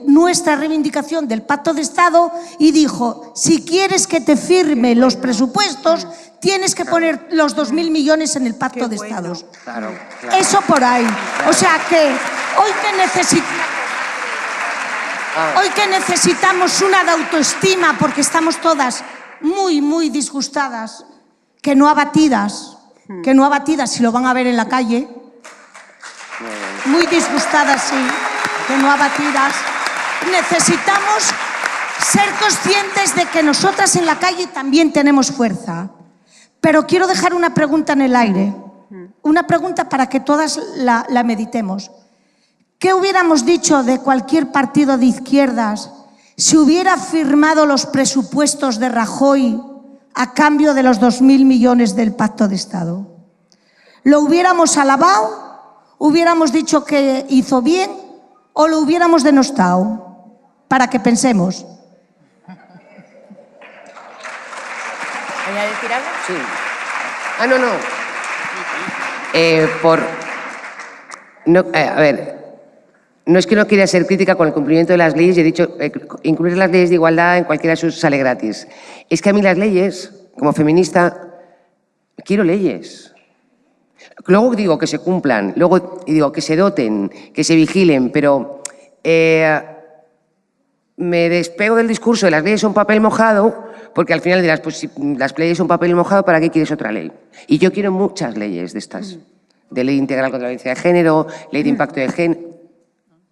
nuestra reivindicación del Pacto de Estado y dijo, si quieres que te firme los presupuestos, tienes que poner los 2.000 millones en el Pacto de Estado. Claro. Eso por ahí. Claro. O sea que hoy que necesitamos una de autoestima porque estamos todas muy, muy disgustadas, que no abatidas, si lo van a ver en la calle, muy disgustadas, sí, que no abatidas. Necesitamos ser conscientes de que nosotras en la calle también tenemos fuerza. Pero quiero dejar una pregunta en el aire, una pregunta para que todas la meditemos. ¿Qué hubiéramos dicho de cualquier partido de izquierdas si hubiera firmado los presupuestos de Rajoy a cambio de los 2.000 millones del Pacto de Estado? ¿Lo hubiéramos alabado? ¿Hubiéramos dicho que hizo bien o lo hubiéramos denostado? Para que pensemos. ¿Voy a decir algo? Sí. A ver, no es que no quiera ser crítica con el cumplimiento de las leyes, he dicho, incluir las leyes de igualdad en cualquiera de sus sale gratis. Es que a mí las leyes, como feminista, quiero leyes. Luego digo que se cumplan, luego digo que se doten, que se vigilen, pero me despego del discurso de las leyes son papel mojado, porque al final dirás, pues si las leyes son papel mojado, ¿para qué quieres otra ley? Y yo quiero muchas leyes de estas, de ley integral contra la violencia de género, ley de impacto de género,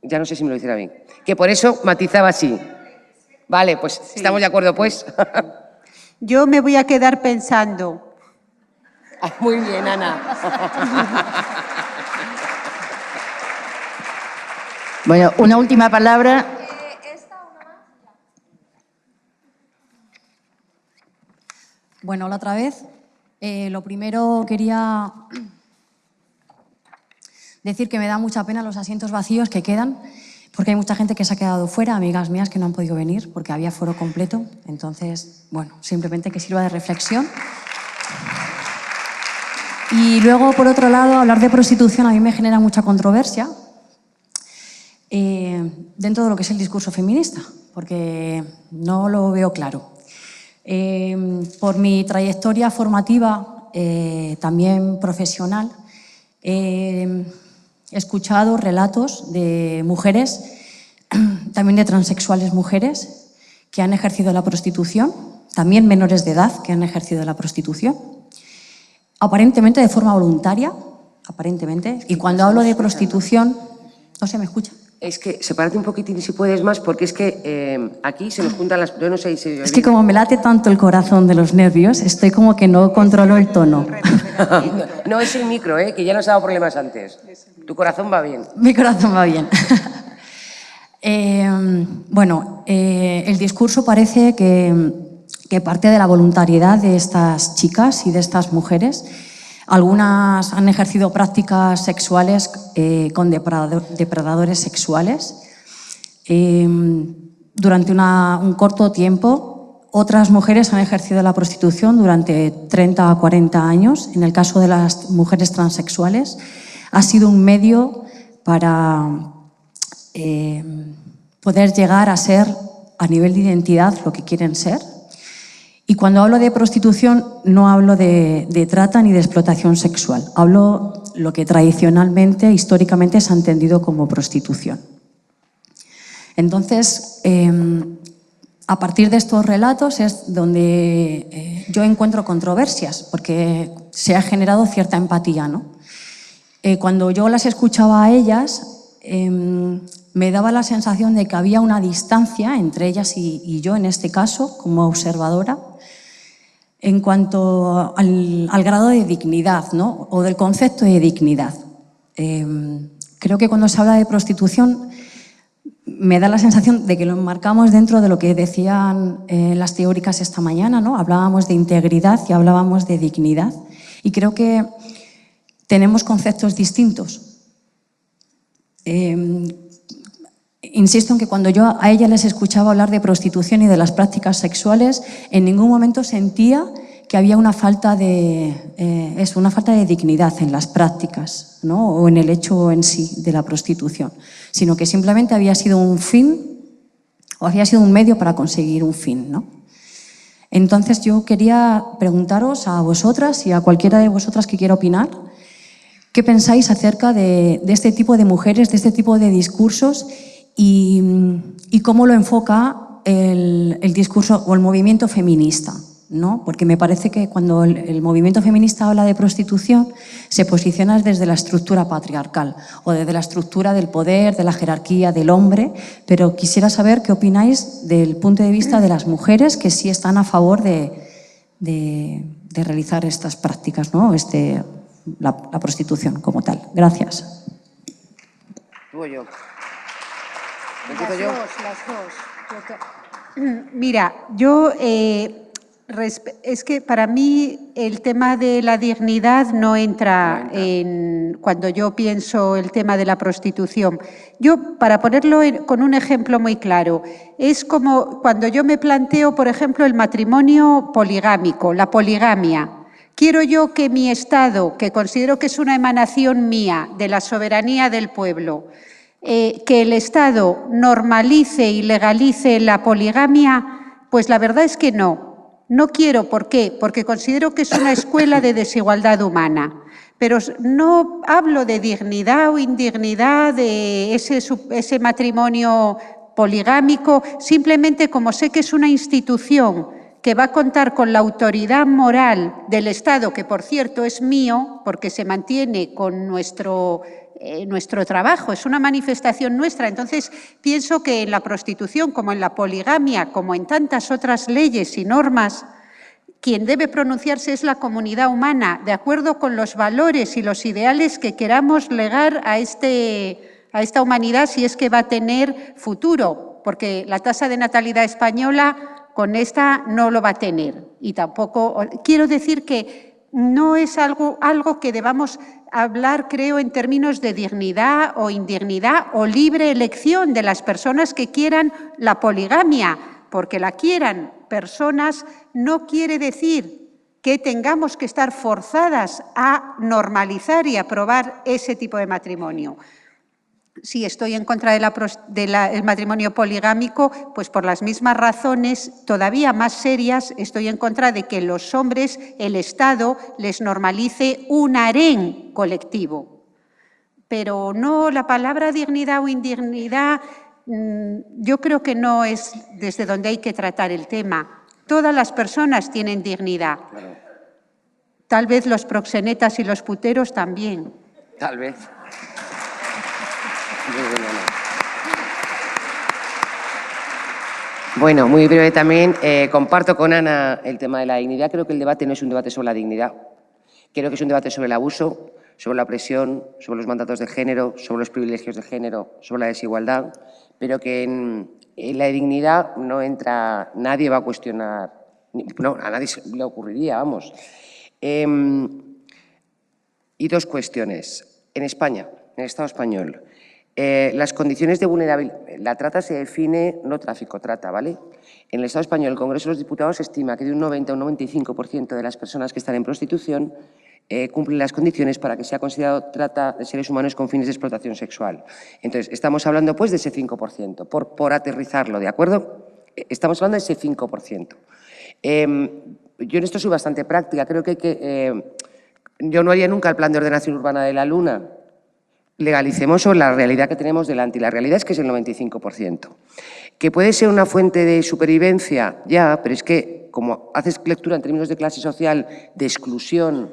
ya no sé si me lo hiciera bien, que por eso matizaba así. Vale, pues sí. ¿Estamos de acuerdo, pues? Yo me voy a quedar pensando. Muy bien, Ana. Bueno, una última palabra. Bueno, hola otra vez. Lo primero quería decir que me da mucha pena los asientos vacíos que quedan, porque hay mucha gente que se ha quedado fuera, amigas mías que no han podido venir porque había foro completo. Entonces, bueno, simplemente que sirva de reflexión. Y luego, por otro lado, hablar de prostitución a mí me genera mucha controversia dentro de lo que es el discurso feminista, porque no lo veo claro. Por mi trayectoria formativa también profesional, he escuchado relatos de mujeres, también de transexuales mujeres, que han ejercido la prostitución, también menores de edad que han ejercido la prostitución, aparentemente de forma voluntaria, aparentemente. Y cuando hablo de prostitución, no se me escucha. Es que sepárate un poquitín si puedes más, porque es que aquí se nos juntan las... Yo no sé si... Es que como me late tanto el corazón de los nervios, estoy como que no controlo el tono. No, es el micro, que ya nos ha dado problemas antes. Tu corazón va bien. Mi corazón va bien. Bueno, el discurso parece que parte de la voluntariedad de estas chicas y de estas mujeres. Algunas han ejercido prácticas sexuales con depredadores sexuales durante un corto tiempo. Otras mujeres han ejercido la prostitución durante 30 a 40 años. En el caso de las mujeres transexuales, ha sido un medio para poder llegar a ser, a nivel de identidad, lo que quieren ser. Y cuando hablo de prostitución, no hablo de trata ni de explotación sexual. Hablo lo que tradicionalmente, históricamente, se ha entendido como prostitución. Entonces, a partir de estos relatos es donde yo encuentro controversias, porque se ha generado cierta empatía, ¿no? Cuando yo las escuchaba a ellas, me daba la sensación de que había una distancia entre ellas y yo, en este caso, como observadora, en cuanto al grado de dignidad, ¿no? O del concepto de dignidad. Creo que cuando se habla de prostitución me da la sensación de que lo enmarcamos dentro de lo que decían las teóricas esta mañana, ¿no? Hablábamos de integridad y hablábamos de dignidad. Y creo que tenemos conceptos distintos. Insisto en que cuando yo a ella les escuchaba hablar de prostitución y de las prácticas sexuales, en ningún momento sentía que había una falta de, una falta de dignidad en las prácticas, ¿no? O en el hecho en sí de la prostitución, sino que simplemente había sido un fin o había sido un medio para conseguir un fin, ¿no? Entonces yo quería preguntaros a vosotras y a cualquiera de vosotras que quiera opinar, ¿qué pensáis acerca de este tipo de mujeres, de este tipo de discursos y cómo lo enfoca el discurso o el movimiento feminista, ¿no? Porque me parece que cuando el movimiento feminista habla de prostitución se posiciona desde la estructura patriarcal o desde la estructura del poder, de la jerarquía del hombre, pero quisiera saber qué opináis del punto de vista de las mujeres que sí están a favor de realizar estas prácticas, ¿no? La prostitución como tal. Gracias. ¿Tú o yo? ¿Empiezo yo? Las dos. Mira, yo es que para mí el tema de la dignidad no entra en cuando yo pienso el tema de la prostitución. Yo, para ponerlo con un ejemplo muy claro, es como cuando yo me planteo, por ejemplo, el matrimonio poligámico, la poligamia. Quiero yo que mi Estado, que considero que es una emanación mía de la soberanía del pueblo, que el Estado normalice y legalice la poligamia, pues la verdad es que no. No quiero, ¿por qué? Porque considero que es una escuela de desigualdad humana. Pero no hablo de dignidad o indignidad de ese matrimonio poligámico, simplemente como sé que es una institución que va a contar con la autoridad moral del Estado, que por cierto es mío, porque se mantiene con nuestro trabajo, es una manifestación nuestra. Entonces, pienso que en la prostitución, como en la poligamia, como en tantas otras leyes y normas, quien debe pronunciarse es la comunidad humana, de acuerdo con los valores y los ideales que queramos legar a esta humanidad, si es que va a tener futuro, porque la tasa de natalidad española con esta no lo va a tener. Y tampoco, quiero decir que no es algo que debamos hablar, creo, en términos de dignidad o indignidad o libre elección de las personas que quieran la poligamia, porque la quieran personas no quiere decir que tengamos que estar forzadas a normalizar y aprobar ese tipo de matrimonio. Sí, estoy en contra del matrimonio poligámico, pues por las mismas razones, todavía más serias, estoy en contra de que los hombres, el Estado, les normalice un harén colectivo. Pero no, la palabra dignidad o indignidad, yo creo que no es desde donde hay que tratar el tema. Todas las personas tienen dignidad. Tal vez los proxenetas y los puteros también. Tal vez. Bueno, muy breve también. Comparto con Ana el tema de la dignidad. Creo que el debate no es un debate sobre la dignidad. Creo que es un debate sobre el abuso, sobre la opresión, sobre los mandatos de género, sobre los privilegios de género, sobre la desigualdad, pero que en la dignidad no entra, nadie va a cuestionar, no, a nadie le ocurriría, vamos. Y dos cuestiones. En España, en el Estado español, las condiciones de vulnerabilidad, la trata se define, no tráfico, trata, ¿vale? En el Estado español, el Congreso de los Diputados estima que de un 90 a un 95% de las personas que están en prostitución cumplen las condiciones para que sea considerado trata de seres humanos con fines de explotación sexual. Entonces, estamos hablando pues de ese 5%, por aterrizarlo, ¿de acuerdo? Estamos hablando de ese 5%. Yo en esto soy bastante práctica, creo que yo no haría nunca el plan de ordenación urbana de la Luna. Legalicemos la realidad que tenemos delante, y la realidad es que es el 95%. ¿Que puede ser una fuente de supervivencia? Ya, pero es que como haces lectura en términos de clase social, de exclusión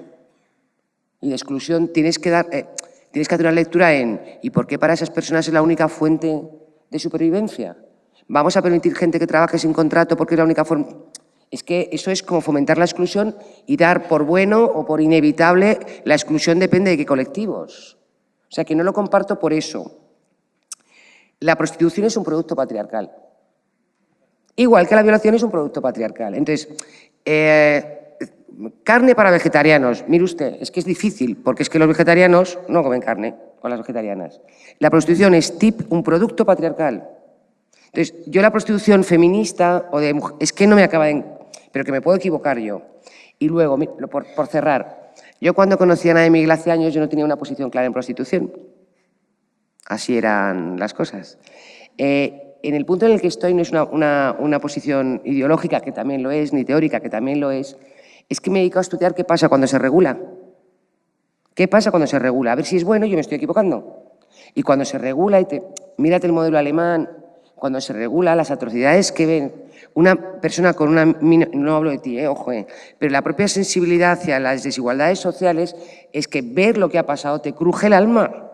y de exclusión, tienes que hacer una lectura en ¿y por qué para esas personas es la única fuente de supervivencia? ¿Vamos a permitir gente que trabaje sin contrato porque es la única forma? Es que eso es como fomentar la exclusión y dar por bueno o por inevitable la exclusión depende de qué colectivos. O sea, que no lo comparto por eso. La prostitución es un producto patriarcal. Igual que la violación es un producto patriarcal. Entonces, carne para vegetarianos. Mire usted, es que es difícil, porque es que los vegetarianos no comen carne, o las vegetarianas. La prostitución es un producto patriarcal. Entonces, yo la prostitución feminista, o de es que no me acaba de... pero que me puedo equivocar yo. Y luego, por cerrar, yo cuando conocí a Ana de Miguel hace años, yo no tenía una posición clara en prostitución. Así eran las cosas. En el punto en el que estoy no es una posición ideológica, que también lo es, ni teórica, que también lo es que me dedico a estudiar qué pasa cuando se regula. ¿Qué pasa cuando se regula? A ver si es bueno, yo me estoy equivocando. Y cuando se regula, mírate el modelo alemán, cuando se regula las atrocidades que ven una persona con una... No hablo de ti, ojo, pero la propia sensibilidad hacia las desigualdades sociales es que ver lo que ha pasado te cruje el alma.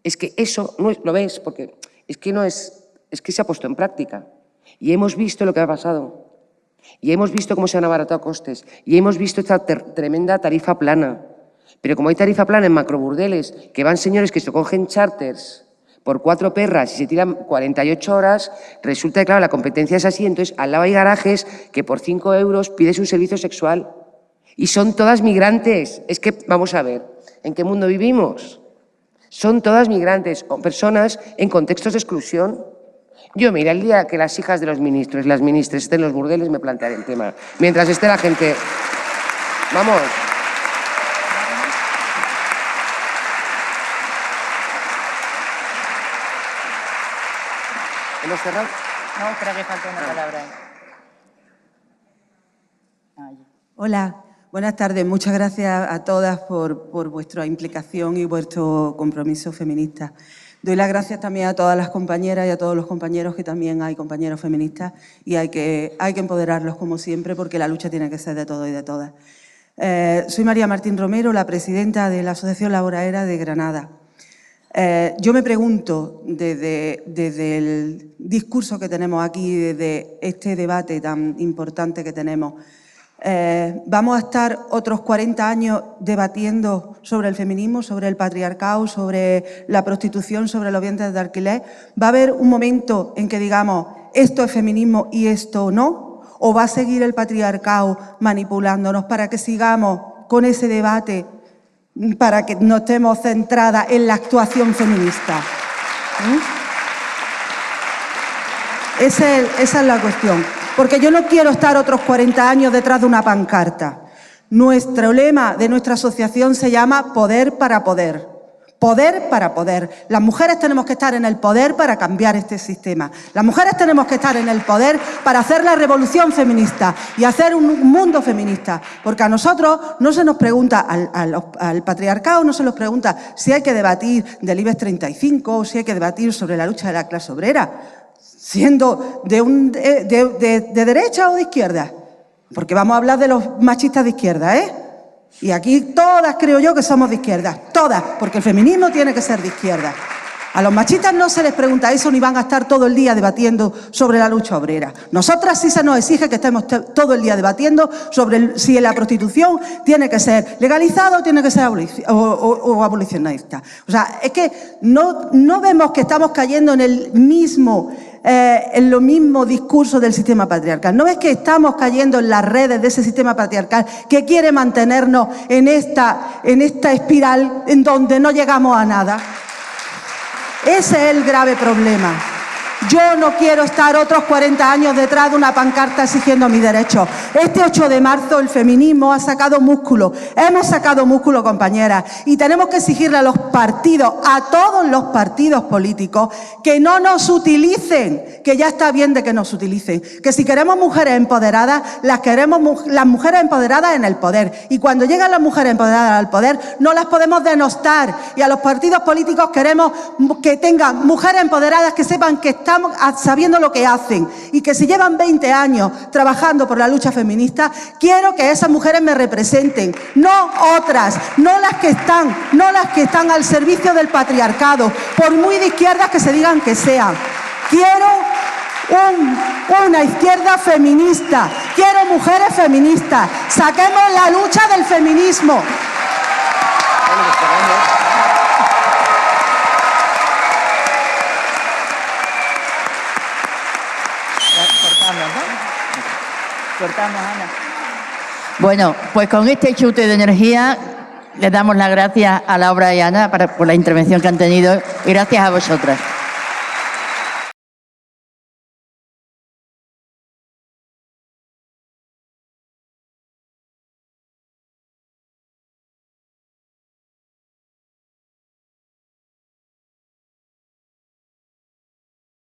Es que eso no es, lo ves, porque es que se ha puesto en práctica. Y hemos visto lo que ha pasado. Y hemos visto cómo se han abaratado costes. Y hemos visto esta tremenda tarifa plana. Pero como hay tarifa plana en macroburdeles, que van señores que se cogen charters por 4 perras y se tiran 48 horas, resulta que, claro, la competencia es así. Entonces, al lado hay garajes que por 5 euros pides un servicio sexual. Y son todas migrantes. Es que, vamos a ver, ¿en qué mundo vivimos? Son todas migrantes o personas en contextos de exclusión. Yo, mira, el día que las hijas de los ministros y las ministras estén en los burdeles, me plantearé el tema. Mientras esté la gente... Vamos. ¿Hemos cerrado? No, creo que falta una palabra. Hola, buenas tardes. Muchas gracias a todas por vuestra implicación y vuestro compromiso feminista. Doy las gracias también a todas las compañeras y a todos los compañeros, que también hay compañeros feministas, y hay que empoderarlos como siempre, porque la lucha tiene que ser de todos y de todas. Soy María Martín Romero, la presidenta de la Asociación Laboralera de Granada. Yo me pregunto, desde el discurso que tenemos aquí, desde este debate tan importante que tenemos, ¿vamos a estar otros 40 años debatiendo sobre el feminismo, sobre el patriarcado, sobre la prostitución, sobre los vientres de alquiler? ¿Va a haber un momento en que digamos esto es feminismo y esto no? ¿O va a seguir el patriarcado manipulándonos para que sigamos con ese debate, para que no estemos centradas en la actuación feminista? Esa es la cuestión. Porque yo no quiero estar otros 40 años detrás de una pancarta. Nuestro lema de nuestra asociación se llama Poder para Poder. Poder para poder. Las mujeres tenemos que estar en el poder para cambiar este sistema. Las mujeres tenemos que estar en el poder para hacer la revolución feminista y hacer un mundo feminista. Porque a nosotros no se nos pregunta, al patriarcado no se nos pregunta si hay que debatir del IBEX 35 o si hay que debatir sobre la lucha de la clase obrera, siendo de derecha o de izquierda. Porque vamos a hablar de los machistas de izquierda, ¿eh? Y aquí todas creo yo que somos de izquierda, todas, porque el feminismo tiene que ser de izquierda. A los machistas no se les pregunta eso ni van a estar todo el día debatiendo sobre la lucha obrera. Nosotras sí se nos exige que estemos todo el día debatiendo sobre si la prostitución tiene que ser legalizada o tiene que ser abolicionista. O sea, es que no vemos que estamos cayendo en lo mismo discurso del sistema patriarcal. ¿No ves que estamos cayendo en las redes de ese sistema patriarcal que quiere mantenernos en esta espiral en donde no llegamos a nada? Ese es el grave problema. Yo no quiero estar otros 40 años detrás de una pancarta exigiendo mis derechos. Este 8 de marzo el feminismo ha sacado músculo. Hemos sacado músculo, compañeras. Y tenemos que exigirle a los partidos, a todos los partidos políticos, que no nos utilicen, que ya está bien de que nos utilicen. Que si queremos mujeres empoderadas, las queremos las mujeres empoderadas en el poder. Y cuando llegan las mujeres empoderadas al poder, no las podemos denostar. Y a los partidos políticos queremos que tengan mujeres empoderadas que sepan que estamos sabiendo lo que hacen y que si llevan 20 años trabajando por la lucha feminista, quiero que esas mujeres me representen, no otras, no las que están al servicio del patriarcado, por muy de izquierdas que se digan que sean. Quiero una izquierda feminista, quiero mujeres feministas, saquemos la lucha del feminismo. Cortamos, Ana. Bueno, pues con este chute de energía les damos las gracias a Laura y a Ana por la intervención que han tenido y gracias a vosotras.